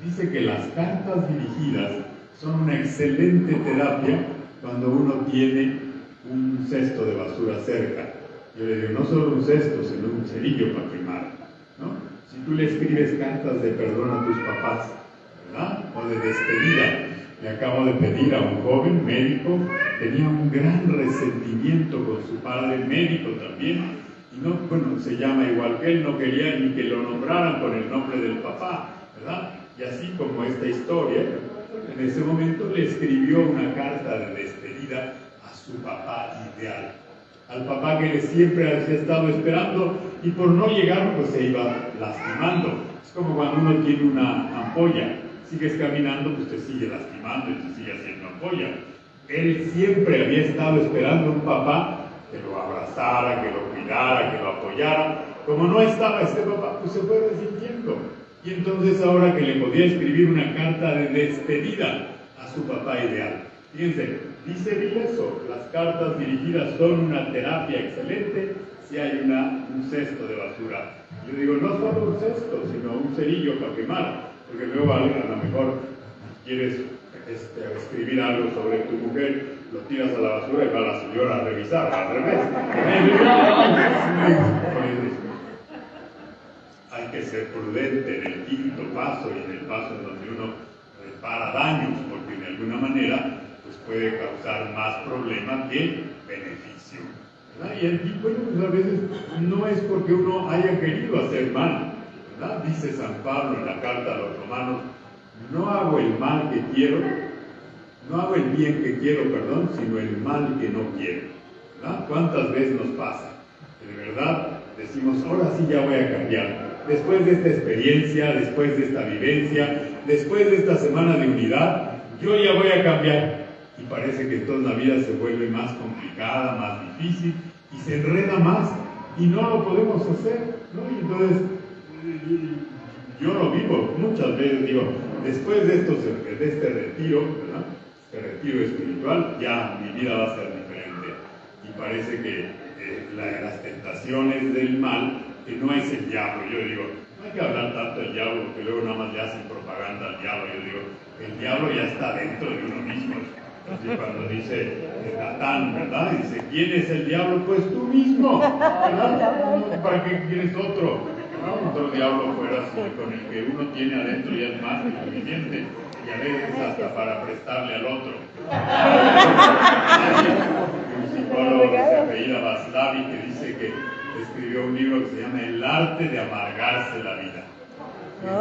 dice que las cartas dirigidas son una excelente terapia cuando uno tiene un cesto de basura cerca. Yo le digo, no solo un cesto, sino un cerillo para quemar, ¿no? Si tú le escribes cartas de perdón a tus papás, ¿verdad? O de despedida. Le acabo de pedir a un joven médico, tenía un gran resentimiento con su padre, médico también, y no, bueno, se llama igual que él, no quería ni que lo nombraran con el nombre del papá, ¿verdad? Y así como esta historia, en ese momento le escribió una carta de despedida a su papá ideal, al papá que siempre había estado esperando, y por no llegar pues se iba lastimando. Es como cuando uno tiene una ampolla, sigues caminando, pues te sigue lastimando y te sigue haciendo ampolla. Él siempre había estado esperando un papá que lo abrazara, que lo cuidara, que lo apoyara. Como no estaba este papá, pues se fue resintiendo. Y entonces ahora que le podía escribir una carta de despedida a su papá ideal. Fíjense, dice Bill eso, las cartas dirigidas son una terapia excelente si hay un cesto de basura. Yo digo, no solo un cesto, sino un cerillo para quemar. Porque luego a lo mejor quieres escribir algo sobre tu mujer, lo tiras a la basura y va la señora a revisar, al revés. Hay que ser prudente en el quinto paso y en el paso en donde uno repara daños, porque de alguna manera pues puede causar más problema que beneficio. ¿Verdad? Y el tipo, pues a veces no es porque uno haya querido hacer mal. ¿Verdad? Dice San Pablo en la carta a los romanos, no hago el mal que quiero, no hago el bien que quiero, perdón, sino el mal que no quiero. ¿Verdad? ¿Cuántas veces nos pasa? Que de verdad decimos, ahora sí ya voy a cambiar. Después de esta experiencia, después de esta vivencia, después de esta semana de unidad, yo ya voy a cambiar. Y parece que toda la vida se vuelve más complicada, más difícil, y se enreda más, y no lo podemos hacer, ¿no? Y entonces, yo lo vivo muchas veces, digo, después de este retiro, ¿verdad? Este retiro espiritual, ya mi vida va a ser diferente. Y parece que las tentaciones del mal, que no es el diablo, yo digo, no hay que hablar tanto del diablo, porque luego nada más le hacen propaganda al diablo. Yo digo, el diablo ya está dentro de uno mismo. Así cuando dice Natán, ¿verdad? Dice, ¿quién es el diablo? Pues tú mismo, ¿verdad? ¿Para qué quieres otro? ¿No? Otro diablo fuera así, con el que uno tiene adentro ya es más que suficiente, y a veces hasta para prestarle al otro. Un psicólogo que se apellida Vaslavi, que dice que escribió un libro que se llama El arte de amargarse la vida.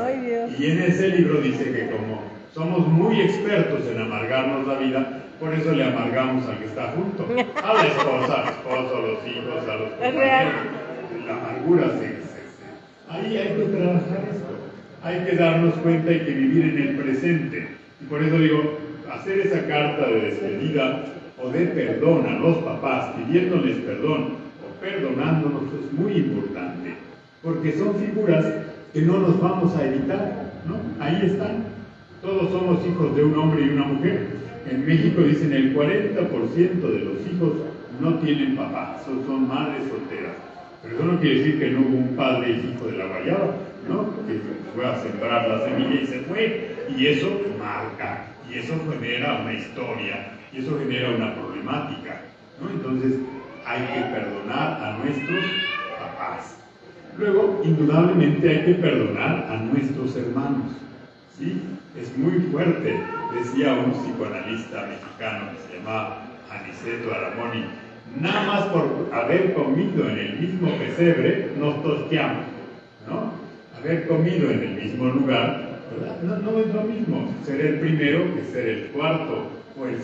Ay, Dios. Y en ese libro dice que como somos muy expertos en amargarnos la vida, por eso le amargamos al que está junto, a la esposa, al esposo, a los hijos, a los compañeros. La amargura ahí hay que trabajar esto, hay que darnos cuenta, hay que vivir en el presente. Y por eso digo, hacer esa carta de despedida o de perdón a los papás, pidiéndoles perdón o perdonándonos, es muy importante, porque son figuras que no nos vamos a evitar, ¿no? Ahí están. Todos somos hijos de un hombre y una mujer. En México dicen el 40% de los hijos no tienen papá, son madres solteras. Pero eso no quiere decir que no hubo un padre y hijo de la guayaba, ¿no? Que fue a sembrar la semilla y se fue. Y eso marca, y eso genera una historia, y eso genera una problemática, ¿no? Entonces hay que perdonar a nuestros papás. Luego, indudablemente hay que perdonar a nuestros hermanos, ¿sí? Es muy fuerte, decía un psicoanalista mexicano que se llamaba Aniceto Aramoni, nada más por haber comido en el mismo pesebre nos tosqueamos, ¿no? Haber comido en el mismo lugar, ¿verdad? No es lo mismo ser el primero que ser el cuarto o el 14º,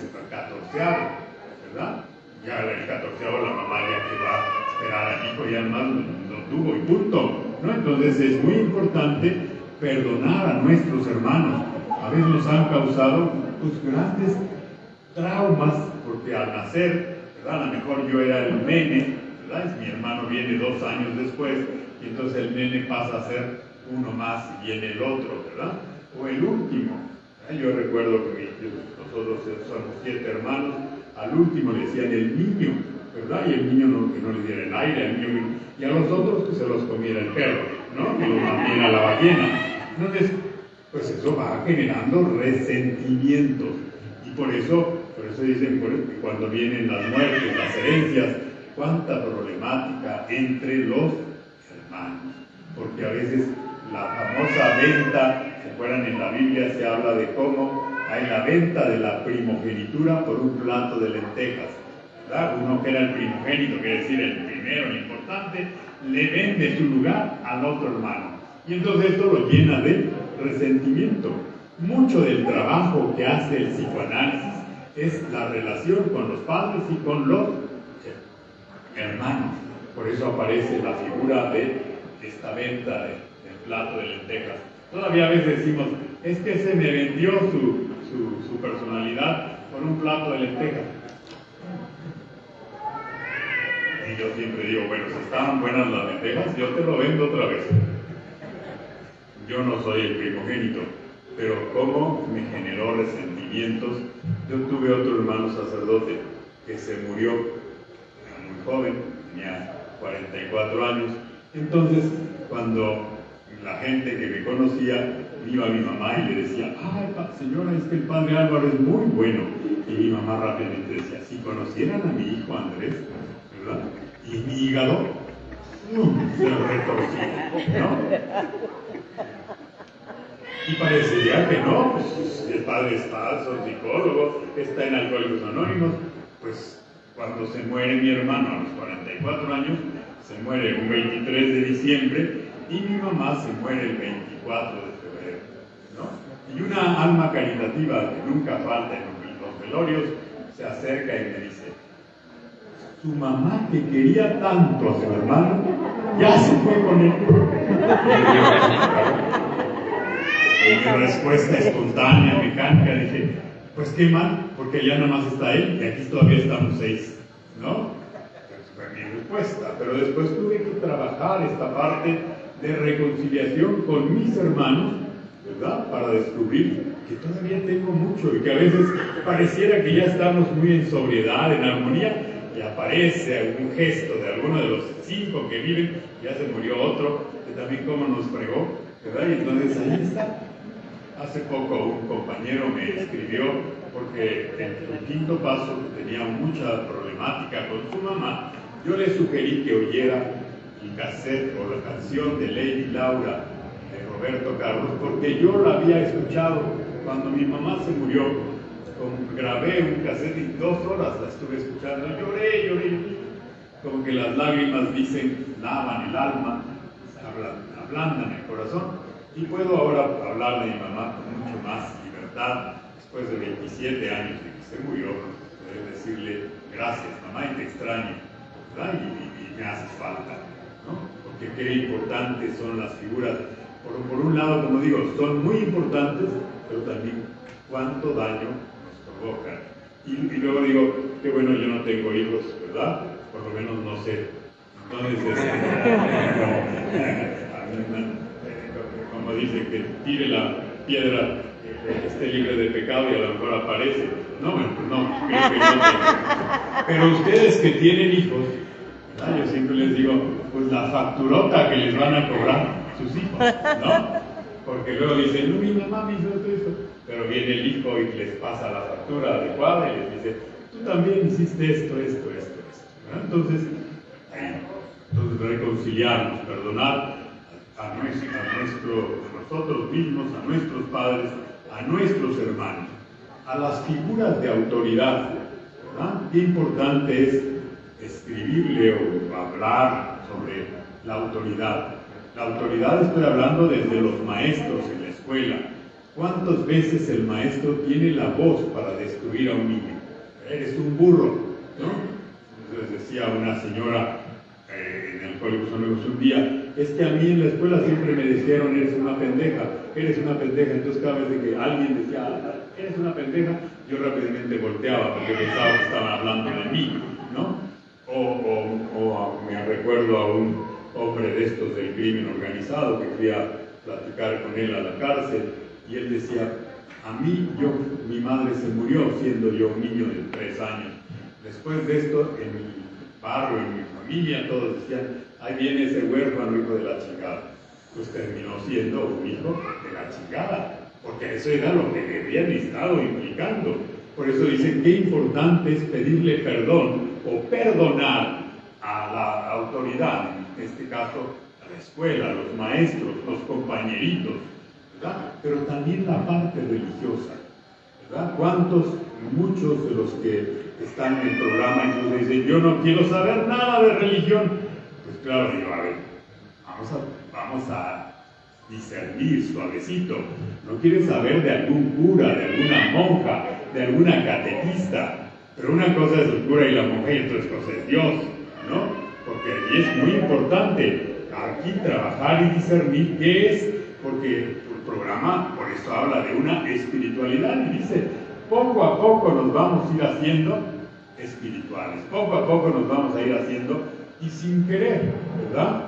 ¿verdad? Ya el 14º la mamá ya que va a esperar al hijo ya más lo tuvo y punto, ¿no? Entonces es muy importante perdonar a nuestros hermanos. A veces nos han causado pues, grandes traumas, porque al nacer, ¿verdad? A lo mejor yo era el nene, ¿verdad? Mi hermano viene 2 años después, y entonces el nene pasa a ser uno más y viene el otro, ¿verdad? O el último. Yo recuerdo que nosotros somos 7 hermanos, al último le decían el niño, ¿verdad? Y el niño que no le diera el aire al niño, y a los otros que se los comiera el perro, ¿no? Que los mantiene a la ballena. Entonces, pues eso va generando resentimientos. Y por eso dicen que cuando vienen las muertes, las herencias, cuánta problemática entre los hermanos. Porque a veces la famosa venta, ¿se acuerdan? En la Biblia se habla de cómo hay la venta de la primogenitura por un plato de lentejas, ¿verdad? Uno que era el primogénito, quiere decir el primero, el importante, le vende su lugar al otro hermano. Y entonces esto lo llena de resentimiento. Mucho del trabajo que hace el psicoanálisis es la relación con los padres y con los hermanos. Por eso aparece la figura de esta venta del plato de lentejas. Todavía a veces decimos, es que se me vendió su personalidad por un plato de lentejas. Y yo siempre digo, bueno, si estaban buenas las lentejas, yo te lo vendo otra vez. Yo no soy el primogénito, pero como me generó resentimientos. Yo tuve otro hermano sacerdote que se murió, era muy joven, tenía 44 años. Entonces, cuando la gente que me conocía iba a mi mamá y le decía, ay, señora, es que el padre Álvaro es muy bueno. Y mi mamá rápidamente decía, si conocieran a mi hijo Andrés, ¿verdad? Y mi hígado se retorcía, ¿no? Y parecería que no, pues el padre es falso, psicólogo, está en Alcohólicos Anónimos. Pues cuando se muere mi hermano a los 44 años, se muere un 23 de diciembre y mi mamá se muere el 24 de febrero, ¿no? Y una alma caritativa que nunca falta en los velorios se acerca y me dice, su mamá que quería tanto a su hermano, ya se fue con él. Y mi respuesta espontánea, mecánica, dije, pues qué mal, porque ya nada más está él y aquí todavía estamos 6, ¿no? Esa fue mi respuesta, pero después tuve que trabajar esta parte de reconciliación con mis hermanos, ¿verdad? Para descubrir que todavía tengo mucho y que a veces pareciera que ya estamos muy en sobriedad, en armonía, y aparece algún gesto de alguno de los 5 que viven, ya se murió otro, que también como nos fregó, ¿verdad? Y entonces ahí está. Hace poco un compañero me escribió porque en su 5.º paso tenía mucha problemática con su mamá. Yo le sugerí que oyera el cassette o la canción de Lady Laura de Roberto Carlos, porque yo la había escuchado cuando mi mamá se murió. Grabé un cassette y 2 horas la estuve escuchando. Lloré. Como que las lágrimas dicen, lavan el alma, ablandan el corazón. Y puedo ahora hablar de mi mamá con mucho más libertad, después de 27 años de que se murió, poder decirle, gracias mamá y te extraño, ¿verdad? Y me haces falta, ¿no? Porque qué importantes son las figuras. Por un lado, como digo, son muy importantes, pero también cuánto daño nos provocan. Y luego digo, qué bueno, yo no tengo hijos, ¿verdad? Por lo menos no sé. Entonces, como dice, que tire la piedra, que esté libre de pecado y a lo mejor aparece. No, bueno, pues no, creo que no tengo. Pero ustedes que tienen hijos, ¿verdad? Yo siempre les digo, pues la facturota que les van a cobrar sus hijos, ¿no? Porque luego dicen, no, mi mamá me hizo esto. Pero viene el hijo y les pasa la factura adecuada y les dice, tú también hiciste esto. ¿Verdad? Entonces reconciliarnos, perdonar a nosotros mismos, a nuestros padres, a nuestros hermanos, a las figuras de autoridad, ¿verdad? Qué importante es escribirle o hablar sobre la autoridad. La autoridad estoy hablando desde los maestros en la escuela. ¿Cuántas veces el maestro tiene la voz para destruir a un niño? Eres un burro, ¿no? Entonces decía una señora en el Alcohólicos Anónimos un día, es que a mí en la escuela siempre me dijeron, eres una pendeja. Entonces cada vez que alguien decía, eres una pendeja, yo rápidamente volteaba porque pensaba que estaban hablando de mí, ¿no? O me recuerdo a un hombre de estos del crimen organizado que fui a platicar con él a la cárcel y él decía, mi madre se murió siendo yo un niño de 3 años. Después de esto, en mi barrio, en mi familia, todos decían, ahí viene ese huérfano hijo de la chingada. Pues terminó siendo un hijo de la chingada, porque eso era lo que le habían estado implicando. Por eso dicen qué importante es pedirle perdón o perdonar a la autoridad, en este caso al la escuela, los maestros, los compañeritos, ¿verdad? Pero también la parte religiosa, ¿verdad? Muchos de los que están en el programa incluso dicen, yo no quiero saber nada de religión. Pues claro, digo, a ver, vamos a discernir suavecito. No quieres saber de algún cura, de alguna monja, de alguna catequista, pero una cosa es el cura y la monja y otra cosa es Dios, ¿no? Porque aquí es muy importante aquí trabajar y discernir qué es, porque el programa por eso habla de una espiritualidad y dice, poco a poco nos vamos a ir haciendo espirituales, poco a poco nos vamos a ir haciendo y sin querer, ¿verdad?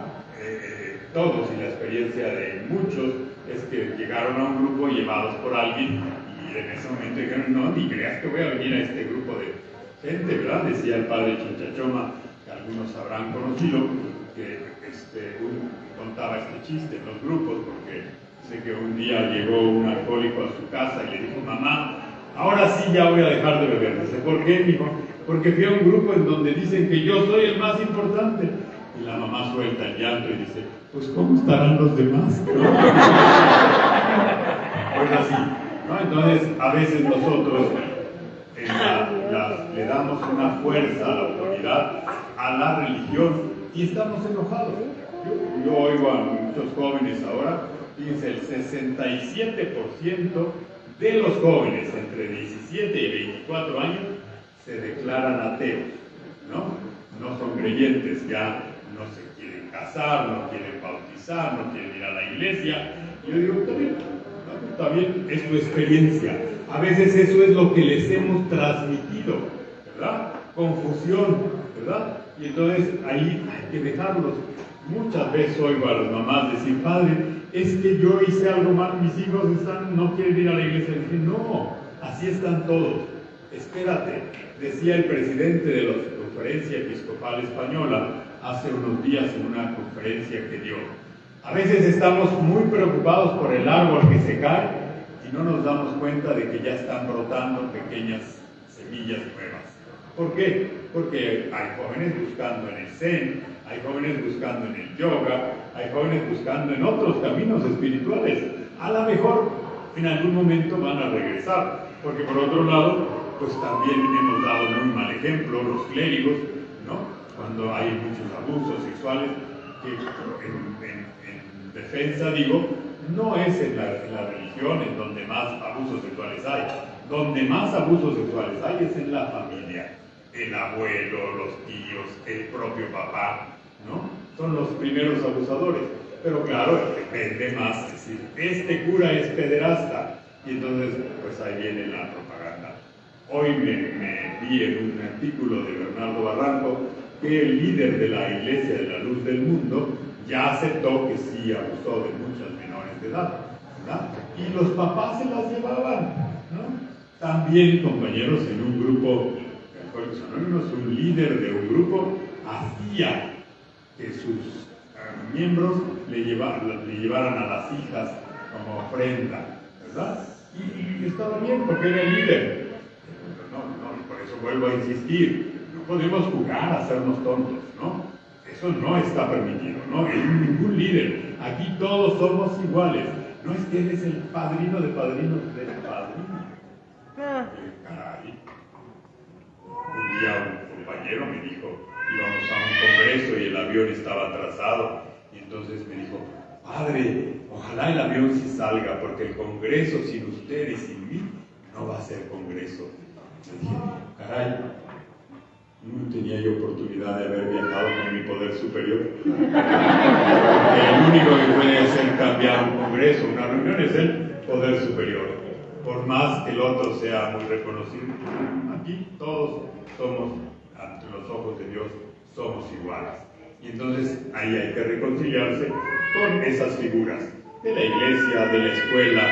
Todos, y la experiencia de muchos es que llegaron a un grupo llevados por alguien y en ese momento dijeron, no, ni creas que voy a venir a este grupo de gente, ¿verdad? Decía el padre Chinchachoma, que algunos habrán conocido, que contaba este chiste en los grupos, porque sé que un día llegó un alcohólico a su casa y le dijo, mamá, ahora sí ya voy a dejar de beber. Dice, ¿por qué, mijo? Porque fui a un grupo en donde dicen que yo soy el más importante. Y la mamá suelta el llanto y dice, pues ¿cómo estarán los demás? Pues así, ¿no? Entonces, a veces nosotros le damos una fuerza a la autoridad, a la religión, y estamos enojados. Yo oigo a muchos jóvenes ahora, fíjense, el 67% de los jóvenes entre 17 y 24 años se declaran ateos, ¿no? No son creyentes, ya no se quieren casar, no quieren bautizar, no quieren ir a la iglesia. Yo digo, está bien, es tu experiencia. A veces eso es lo que les hemos transmitido, ¿verdad? Confusión, ¿verdad? Y entonces ahí hay que dejarlos. Muchas veces oigo a las mamás decir, padre, es que yo hice algo mal, mis hijos no quieren ir a la iglesia. Y dije, no, así están todos. Espérate, decía el presidente de la Conferencia Episcopal Española hace unos días en una conferencia que dio. A veces estamos muy preocupados por el árbol que se cae y no nos damos cuenta de que ya están brotando pequeñas semillas nuevas. ¿Por qué? Porque hay jóvenes buscando en el Zen, hay jóvenes buscando en el yoga, hay jóvenes buscando en otros caminos espirituales. A lo mejor en algún momento van a regresar, porque por otro lado, pues también hemos dado muy mal ejemplo, los clérigos, ¿no? Cuando hay muchos abusos sexuales, que en defensa digo, no es en la religión en donde más abusos sexuales hay. Donde más abusos sexuales hay es en la familia. El abuelo, los tíos, el propio papá, ¿no? Son los primeros abusadores. Pero claro, depende más, es decir, este cura es pederasta. Y entonces, pues ahí viene la propaganda. Hoy me vi en un artículo de Bernardo Barranco que el líder de la Iglesia de la Luz del Mundo ya aceptó que sí abusó de muchas menores de edad, ¿verdad? Y los papás se las llevaban, ¿no? También, compañeros, en un grupo de Alcohólicos Anónimos, un líder de un grupo hacía que sus miembros le llevaran a las hijas como ofrenda, ¿verdad? Y estaba bien porque era el líder. No, por eso vuelvo a insistir, no podemos jugar a hacernos tontos, ¿no? Eso no está permitido, ¿no? En ningún líder. Aquí todos somos iguales. No es que él es el padrino de padrinos del padrino. Caray. Un día un compañero me dijo, íbamos a un congreso y el avión estaba atrasado, y entonces me dijo, padre, ojalá el avión sí salga, porque el congreso sin usted y sin mí no va a ser congreso. Le dije, caray, no tenía yo oportunidad de haber viajado con mi poder superior. El único que puede hacer cambiar un congreso, una reunión, es el poder superior. Por más que el otro sea muy reconocido, aquí todos somos, ante los ojos de Dios, somos iguales. Y entonces ahí hay que reconciliarse con esas figuras de la iglesia, de la escuela,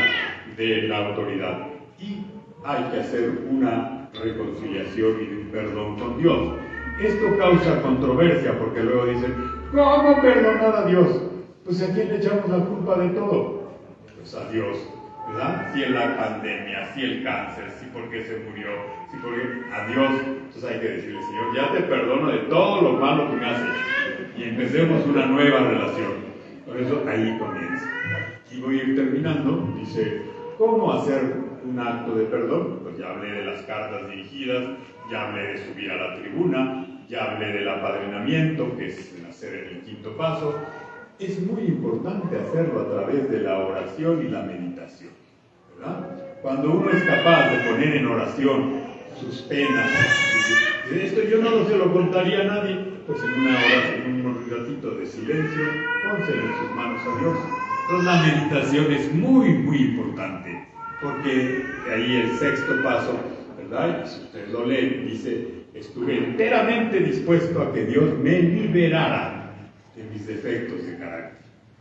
de la autoridad. Y hay que hacer una reconciliación y un perdón con Dios. Esto causa controversia porque luego dicen, ¿cómo perdonar a Dios? Pues ¿a quién le echamos la culpa de todo? Pues a Dios, ¿verdad? Si en la pandemia, si el cáncer, si porque se murió, si porque a Dios. Entonces hay que decirle, Señor, ya te perdono de todo lo malo que me has hecho y empecemos una nueva relación. Por eso ahí comienza. Y voy a ir terminando. Dice, ¿cómo hacer un acto de perdón? Pues ya hablé de las cartas dirigidas, ya hablé de subir a la tribuna, ya hablé del apadrinamiento, que es hacer el quinto paso. Es muy importante hacerlo a través de la oración y la meditación, ¿verdad? Cuando uno es capaz de poner en oración sus penas, esto yo no se lo contaría a nadie, pues en una hora, en un ratito de silencio, pónselo en sus manos a Dios. Entonces la meditación es muy, muy importante, porque ahí el sexto paso, ¿verdad? Si ustedes lo leen, dice, estuve enteramente dispuesto a que Dios me liberara de mis defectos de carácter,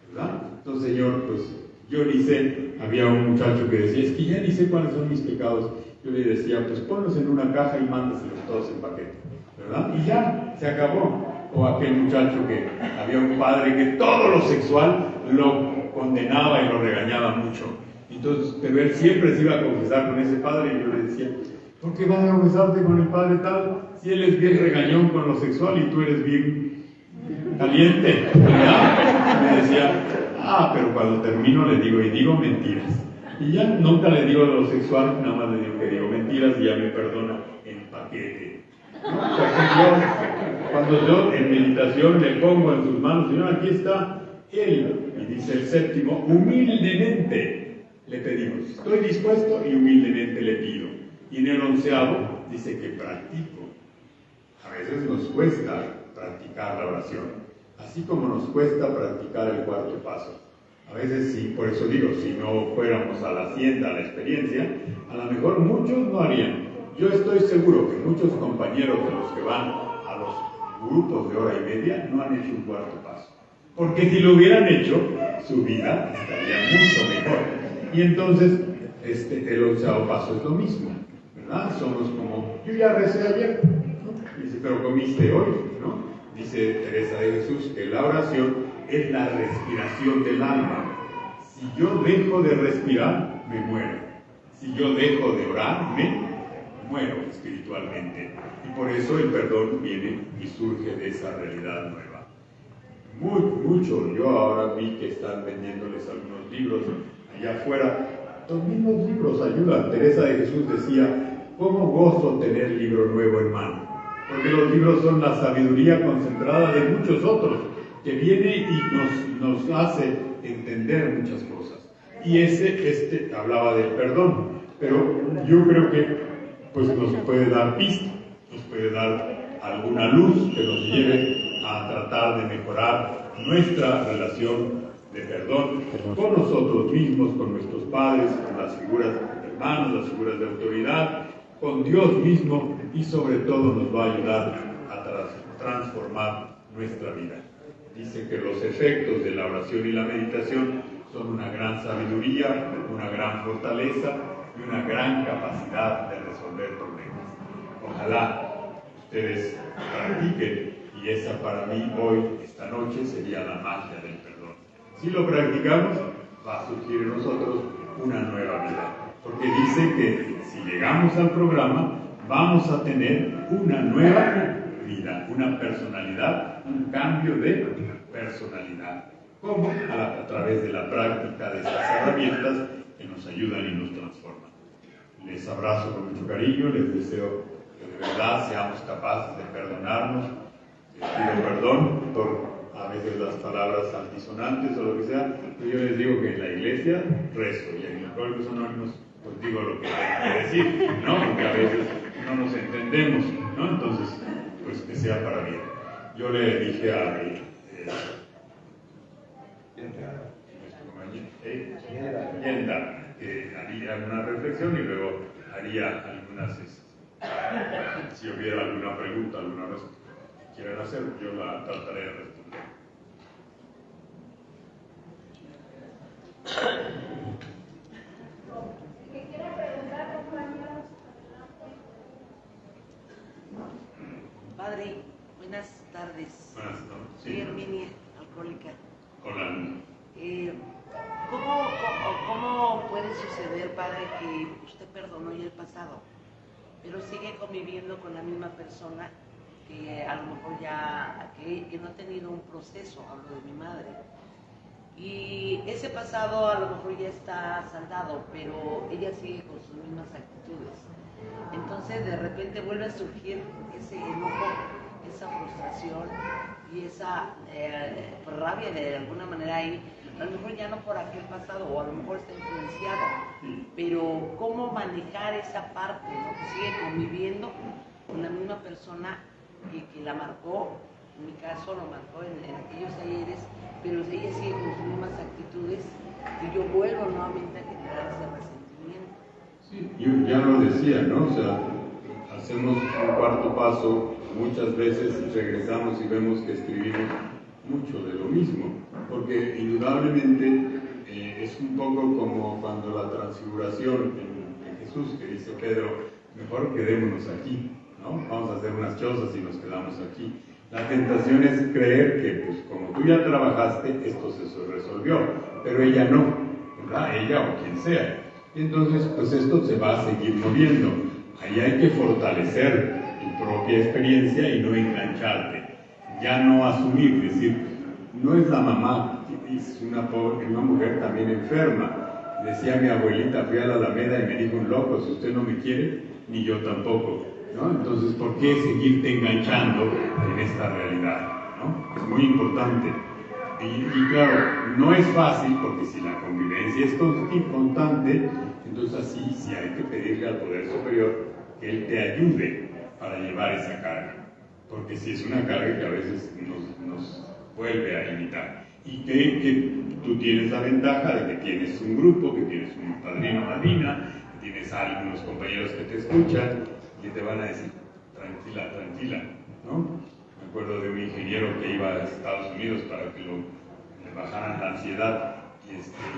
¿verdad? Entonces, Señor, pues yo ni sé, había un muchacho que decía, es que ya ni sé cuáles son mis pecados. Yo le decía, pues ponlos en una caja y mándaselos todos en paquete, ¿verdad? Y ya, se acabó. O aquel muchacho que había un padre que todo lo sexual lo condenaba y lo regañaba mucho. Entonces, pero él siempre se iba a confesar con ese padre y yo le decía, ¿por qué vas a confesarte con el padre tal? Si él es bien regañón con lo sexual y tú eres bien caliente, ¿verdad? Me decía, pero cuando termino le digo, y digo mentiras. Y ya nunca le digo de lo sexual, nada más le digo que digo mentiras y ya me perdona en paquete. ¿No? Cuando yo en meditación le pongo en sus manos, Señor, aquí está Él, y dice el séptimo, humildemente le pedimos. Estoy dispuesto y humildemente le pido. Y en el 11º dice que practico. A veces nos cuesta practicar la oración, así como nos cuesta practicar el cuarto paso. A veces sí, por eso digo, si no fuéramos a la hacienda, a la experiencia, a lo mejor muchos no harían. Yo estoy seguro que muchos compañeros de los que van a los grupos de hora y media no han hecho un cuarto paso. Porque si lo hubieran hecho, su vida estaría mucho mejor. Y entonces, el 11º paso es lo mismo, ¿verdad? Somos como, yo ya recé ayer, ¿no? Dice, pero comiste hoy, ¿no? Dice Teresa de Jesús que la oración es la respiración del alma. Si yo dejo de respirar, me muero. Si yo dejo de orar, me muero espiritualmente. Y por eso el perdón viene y surge de esa realidad nueva. Mucho. Yo ahora vi que están vendiéndoles algunos libros allá afuera. Los mismos libros ayudan. Teresa de Jesús decía, ¿cómo gozo tener libro nuevo en mano? Porque los libros son la sabiduría concentrada de muchos otros, que viene y nos hace entender muchas cosas. Y hablaba del perdón, pero yo creo que pues nos puede dar pista, nos puede dar alguna luz que nos lleve a tratar de mejorar nuestra relación de perdón con nosotros mismos, con nuestros padres, con las figuras hermanos, las figuras de autoridad, con Dios mismo, y sobre todo nos va a ayudar a transformar nuestra vida. Dice que los efectos de la oración y la meditación son una gran sabiduría, una gran fortaleza y una gran capacidad de resolver problemas. Ojalá ustedes practiquen, y esa para mí hoy, esta noche, sería la magia del perdón. Si lo practicamos, va a surgir en nosotros una nueva vida. Porque dice que si llegamos al programa, vamos a tener una nueva vida, una personalidad, un cambio de personalidad. ¿Cómo? A través de la práctica de estas herramientas que nos ayudan y nos transforman. Les abrazo con mucho cariño, les deseo que de verdad seamos capaces de perdonarnos. Les pido perdón por a veces las palabras altisonantes o lo que sea, pero yo les digo que en la iglesia rezo y en los Alcohólicos Anónimos pues digo lo que tengo que decir, ¿no? Porque a veces no nos entendemos, ¿no? Entonces, pues que sea para bien. Yo le dije a Yenda que haría alguna reflexión y luego haría algunas, si hubiera alguna pregunta, alguna respuesta que quieran hacer, yo la trataré de responder. Padre, buenas tardes. Buenas tardes. Soy Herminia, alcohólica. Hola. ¿Cómo puede suceder, Padre, que usted perdonó ya el pasado, pero sigue conviviendo con la misma persona que a lo mejor que no ha tenido un proceso? Hablo de mi madre. Y ese pasado a lo mejor ya está saldado, pero ella sigue con sus mismas actitudes. Entonces de repente vuelve a surgir ese enojo, esa frustración y esa rabia de alguna manera ahí, a lo mejor ya no por aquel pasado, o a lo mejor está influenciado, pero cómo manejar esa parte, ¿no? Que sigue conviviendo con la misma persona que la marcó, en mi caso lo marcó en aquellos ayeres, pero ella sigue con sus mismas actitudes y yo vuelvo nuevamente a generar ese resentimiento. Sí, yo ya lo decía, ¿no? O sea, hacemos un cuarto paso muchas veces y regresamos y vemos que escribimos mucho de lo mismo, porque indudablemente es un poco como cuando la transfiguración en Jesús, que dice Pedro, mejor quedémonos aquí, ¿no? Vamos a hacer unas chozas y nos quedamos aquí. La tentación es creer que, pues, como tú ya trabajaste, esto se resolvió, pero ella no, ¿verdad? Ella o quien sea. Y entonces, pues esto se va a seguir moviendo. Ahí hay que fortalecer tu propia experiencia y no engancharte. Ya no asumir, decir, no es la mamá, es una mujer también enferma. Decía mi abuelita, fui a la Alameda y me dijo un loco, si usted no me quiere, ni yo tampoco, ¿no? Entonces, ¿por qué seguirte enganchando en esta realidad, ¿no? Es muy importante. Y claro, no es fácil porque si la convivencia es constante, entonces así sí hay que pedirle al Poder Superior que Él te ayude para llevar esa carga. Porque si es una carga que a veces nos vuelve a limitar. Y que tú tienes la ventaja de que tienes un grupo, que tienes un padrino o madrina, que tienes algunos compañeros que te escuchan y que te van a decir, tranquila, tranquila, ¿no? Me acuerdo de un ingeniero que iba a Estados Unidos para que le bajaran la ansiedad y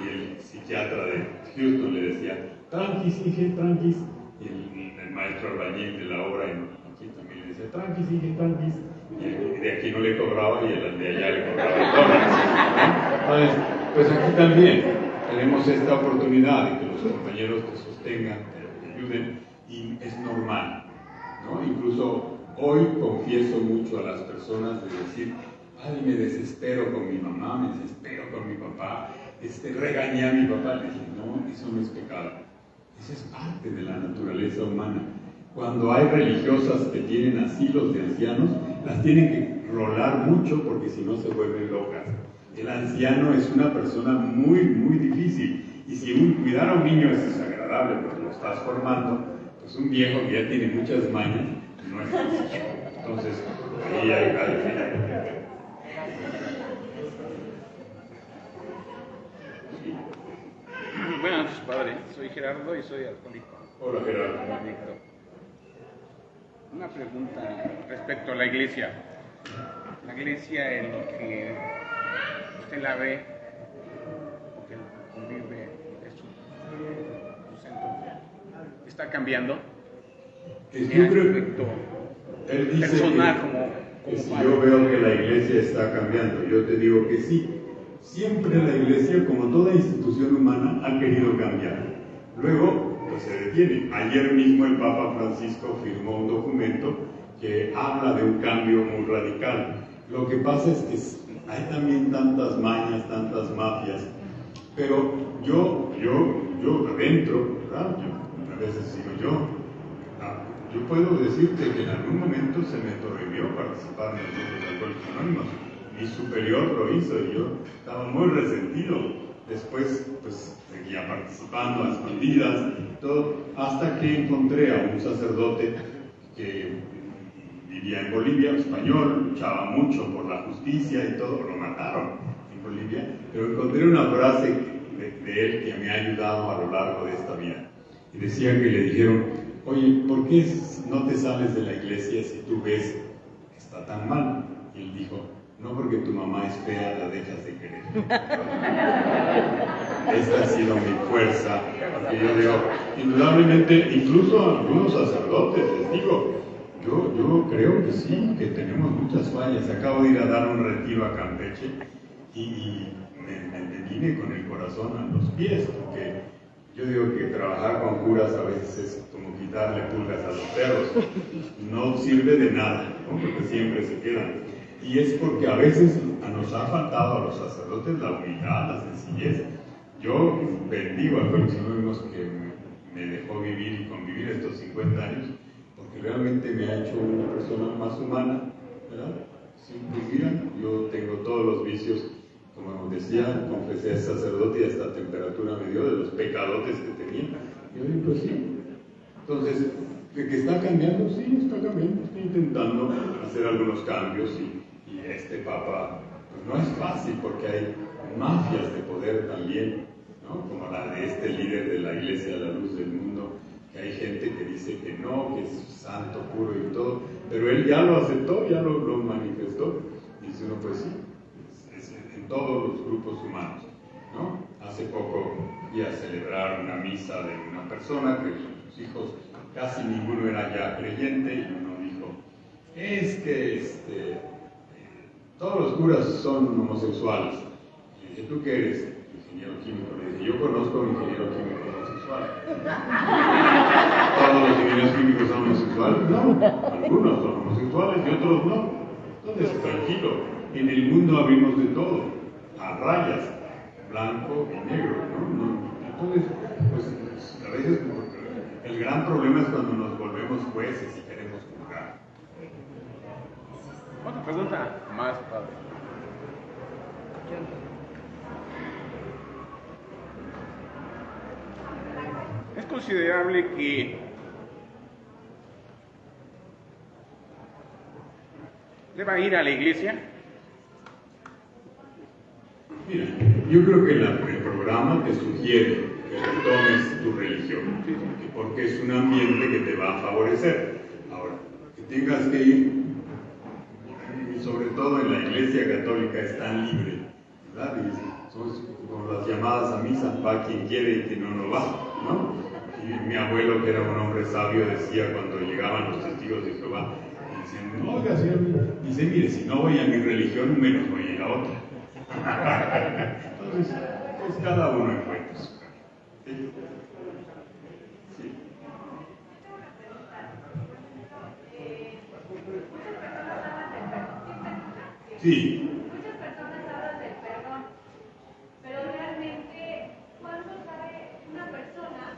el psiquiatra de Houston le decía, tranquis, hije, tranquis. Y el maestro albañil de la obra aquí también le decía, tranquis, hije, tranquis. Y de aquí no le cobraba y el de allá le cobraba dólares, ¿no? Entonces, pues aquí también tenemos esta oportunidad de que los compañeros te sostengan, te ayuden y es normal, ¿no? Incluso hoy confieso mucho a las personas de decir, ay, me desespero con mi mamá, me desespero con mi papá, regañé a mi papá. Le dije, no, eso no es pecado, eso es parte de la naturaleza humana. Cuando hay religiosas que tienen asilos de ancianos, las tienen que rolar mucho porque si no se vuelven locas. El anciano es una persona muy, muy difícil y si cuidar a un niño es desagradable porque lo estás formando, pues un viejo que ya tiene muchas mañas no es fácil. Entonces, ahí hay Buenas noches, padre. Soy Gerardo y soy alcohólico. Hola, Gerardo. Una pregunta respecto a la iglesia. La iglesia en lo que usted la ve, o que convive, es su centro, ¿está cambiando? Yo creo que él dice personal, que si yo veo que la iglesia está cambiando, yo te digo que sí. Siempre la iglesia, como toda institución humana, ha querido cambiar. Luego, pues se detiene. Ayer mismo el Papa Francisco firmó un documento que habla de un cambio muy radical. Lo que pasa es que hay también tantas mañas, tantas mafias, pero yo adentro, ¿verdad? A veces digo yo puedo decirte que en algún momento se me prohibió participar en los grupos de Alcohólicos Anónimos. Mi superior lo hizo y yo estaba muy resentido. Después, pues, seguía participando a escondidas y todo, hasta que encontré a un sacerdote que vivía en Bolivia, español, luchaba mucho por la justicia y todo, lo mataron en Bolivia, pero encontré una frase de él que me ha ayudado a lo largo de esta vida. Y decía que le dijeron, oye, ¿por qué no te sales de la iglesia si tú ves que está tan mal? Y él dijo, no porque tu mamá es fea, la dejas de querer. Esta ha sido mi fuerza, porque yo digo, indudablemente, incluso algunos sacerdotes, les digo, yo creo que sí, que tenemos muchas fallas. Acabo de ir a dar un retiro a Campeche y me vine con el corazón a los pies, porque yo digo que trabajar con curas a veces es como quitarle pulgas a los perros, no sirve de nada, ¿no? Porque siempre se quedan. Y es porque a veces nos ha faltado a los sacerdotes la humildad, la sencillez. Yo bendigo a Félix Anónimos que me dejó vivir y convivir estos 50 años, porque realmente me ha hecho una persona más humana, ¿verdad? Mira, yo tengo todos los vicios, como decía, confesé al sacerdote y hasta temperatura me dio de los pecadotes que tenía. Y yo digo, pues sí. Entonces, ¿de que está cambiando? Sí, está cambiando. Estoy intentando hacer algunos cambios y este Papa, pues no es fácil porque hay mafias de poder también, ¿no? Como la de este líder de la Iglesia La Luz del Mundo, que hay gente que dice que no, que es santo, puro y todo, pero él ya lo aceptó, ya lo manifestó. Dice uno, pues sí, es en todos los grupos humanos, ¿no? Hace poco fui a celebrar una misa de una persona que sus hijos, casi ninguno era ya creyente, y uno dijo, es que todos los curas son homosexuales. Y dije, ¿tú qué eres? Ingeniero químico. Le dije, yo conozco a un ingeniero químico homosexual. ¿Todos los ingenieros químicos son homosexuales? No, algunos son homosexuales y otros no. Entonces, tranquilo, en el mundo abrimos de todo, a rayas, blanco y negro, ¿no? Entonces, pues a veces el gran problema es cuando nos volvemos jueces y queremos juzgar. Otra pregunta más, padre. ¿Es considerable que deba ir a la iglesia? Mira, yo creo que el programa te sugiere que retomes tu religión, porque es un ambiente que te va a favorecer. Ahora, que tengas que ir, y sobre todo en la Iglesia Católica es tan libre, ¿verdad? Y son como las llamadas a misa, va quien quiere y quien no va, ¿no? Y mi abuelo, que era un hombre sabio, decía cuando llegaban los testigos de Jehová, dicen, oiga, señor, dice, mire, si no voy a mi religión, menos voy a ir a otra. Entonces, pues cada uno encuentra su camino. ¿Sí? Sí. Muchas personas hablan del perdón, pero realmente, ¿cuándo sabe una persona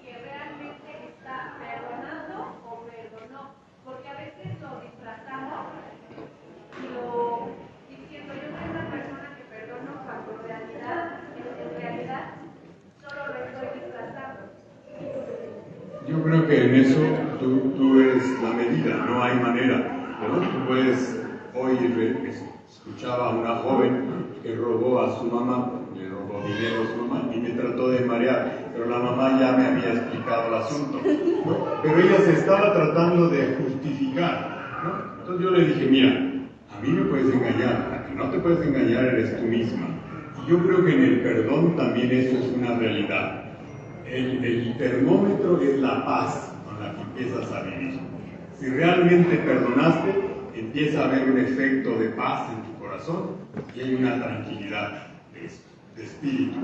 que realmente está perdonando o perdonó? Porque a veces lo disfrazamos y lo diciendo, yo soy una persona que perdono cuando en realidad solo lo estoy disfrazando. Yo creo que en eso tú eres la medida, no hay manera, ¿no? Tú puedes, hoy escuchaba a una joven que robó a su mamá, le robó dinero a su mamá y me trató de marear, pero la mamá ya me había explicado el asunto, ¿no? Pero ella se estaba tratando de justificar, ¿no? Entonces yo le dije, mira, a mí me puedes engañar, a que no te puedes engañar eres tú misma. Y yo creo que en el perdón también eso es una realidad. El termómetro es la paz con la que empiezas a vivir. Si realmente perdonaste, empieza a haber un efecto de paz en tu corazón y hay una tranquilidad de espíritu.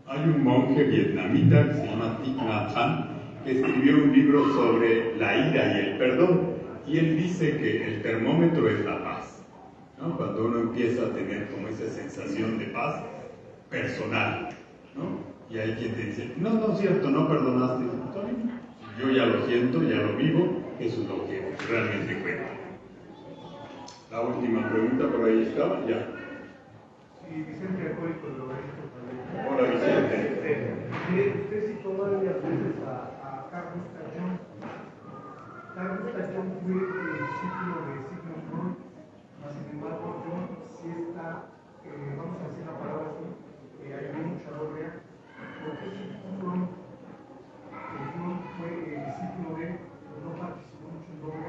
Hay un monje vietnamita que se llama Thich Nhat Hanh que escribió un libro sobre la ira y el perdón y él dice que el termómetro es la paz, ¿no? Cuando uno empieza a tener como esa sensación de paz personal, ¿no? Y hay quien te dice, no es cierto, no perdonaste. Yo ya lo siento, ya lo vivo, eso es lo que realmente cuenta. La última pregunta, por ahí estaba, ya. Sí, Vicente Alcohólico de Lorenzo. Hola, Vicente. Usted citó varias veces a Carl Gustav Jung. Carl Gustav Jung fue discípulo de Sigmund Freud, mas sin embargo Jung sí está, vamos a decir la palabra así, hay mucha doble. Porque Jung fue discípulo de, no participó mucho en doble.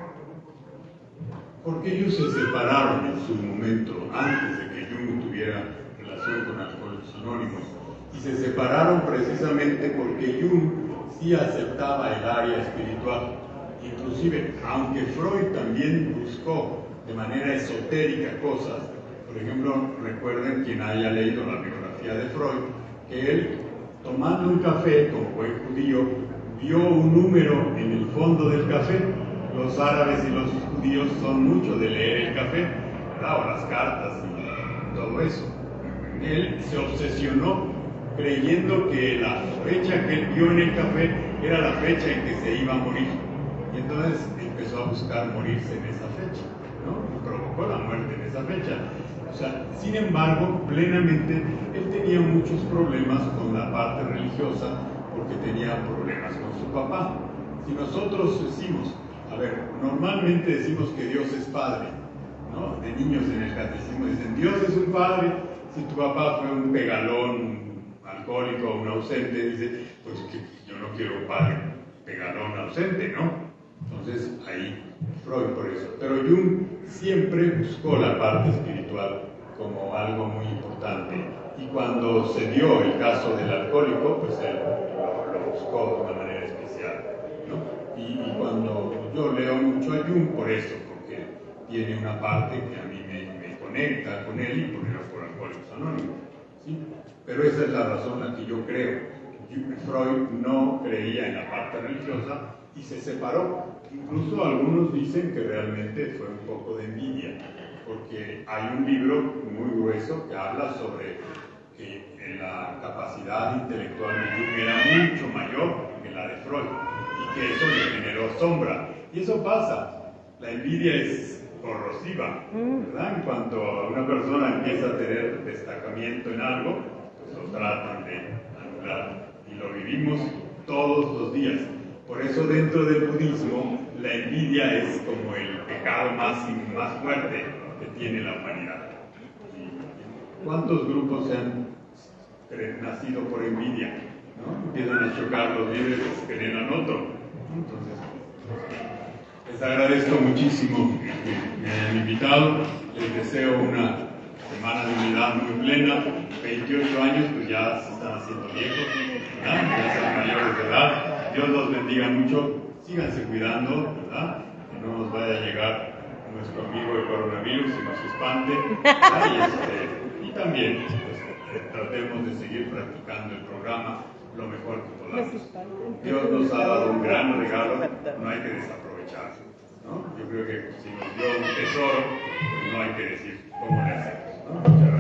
Porque ellos se separaron en su momento, antes de que Jung tuviera relación con Alcohólicos Anónimos. Y se separaron precisamente porque Jung sí aceptaba el área espiritual. Inclusive, aunque Freud también buscó de manera esotérica cosas, por ejemplo, recuerden quien haya leído la biografía de Freud, que él, tomando un café como buen judío, vio un número en el fondo del café. Los árabes y los judíos son mucho de leer el café, ¿verdad? O las cartas y todo eso. Él se obsesionó creyendo que la fecha que él vio en el café era la fecha en que se iba a morir. Y entonces empezó a buscar morirse en esa fecha, ¿no? Y provocó la muerte en esa fecha. O sea, sin embargo, plenamente, él tenía muchos problemas con la parte religiosa porque tenía problemas con su papá. Si nosotros decimos, a ver, normalmente decimos que Dios es padre, ¿no? De niños en el catecismo dicen, Dios es un padre. Si tu papá fue un pegalón, un alcohólico, un ausente, dice, pues que yo no quiero un padre pegalón ausente, ¿no? Entonces ahí Freud por eso. Pero Jung siempre buscó la parte espiritual como algo muy importante. Y cuando se dio el caso del alcohólico, pues él lo buscó de una manera especial, ¿no? Y cuando yo leo mucho a Jung por eso, porque tiene una parte que a mí me conecta con él y por Alcohólicos Anónimos, ¿sí? Pero esa es la razón a la que yo creo. Freud no creía en la parte religiosa y se separó. Incluso algunos dicen que realmente fue un poco de envidia, porque hay un libro muy grueso que habla sobre que la capacidad intelectual de Jung era mucho mayor que la de Freud y que eso le generó sombra. Y eso pasa. La envidia es corrosiva, ¿verdad? En cuanto una persona empieza a tener destacamiento en algo, pues lo tratan de anular. Y lo vivimos todos los días. Por eso dentro del budismo la envidia es como el pecado más fuerte que tiene la humanidad. ¿Cuántos grupos se han nacido por envidia? ¿No? Empiezan a chocar los líderes que generan otro. Entonces, les agradezco muchísimo que me hayan invitado. Les deseo una semana de unidad muy plena. 28 años, pues ya se están haciendo viejos, ¿verdad? Ya son mayores de edad. Dios los bendiga mucho. Síganse cuidando, ¿verdad? Que no nos vaya a llegar nuestro amigo el coronavirus y nos espante, ¿verdad? Y también pues, tratemos de seguir practicando el programa lo mejor que podamos. Dios nos ha dado un gran regalo, no hay que desaprovecharlo, ¿no? Yo creo que si nos dio un tesoro, pues no hay que decir cómo le hacemos, ¿no? Muchas gracias.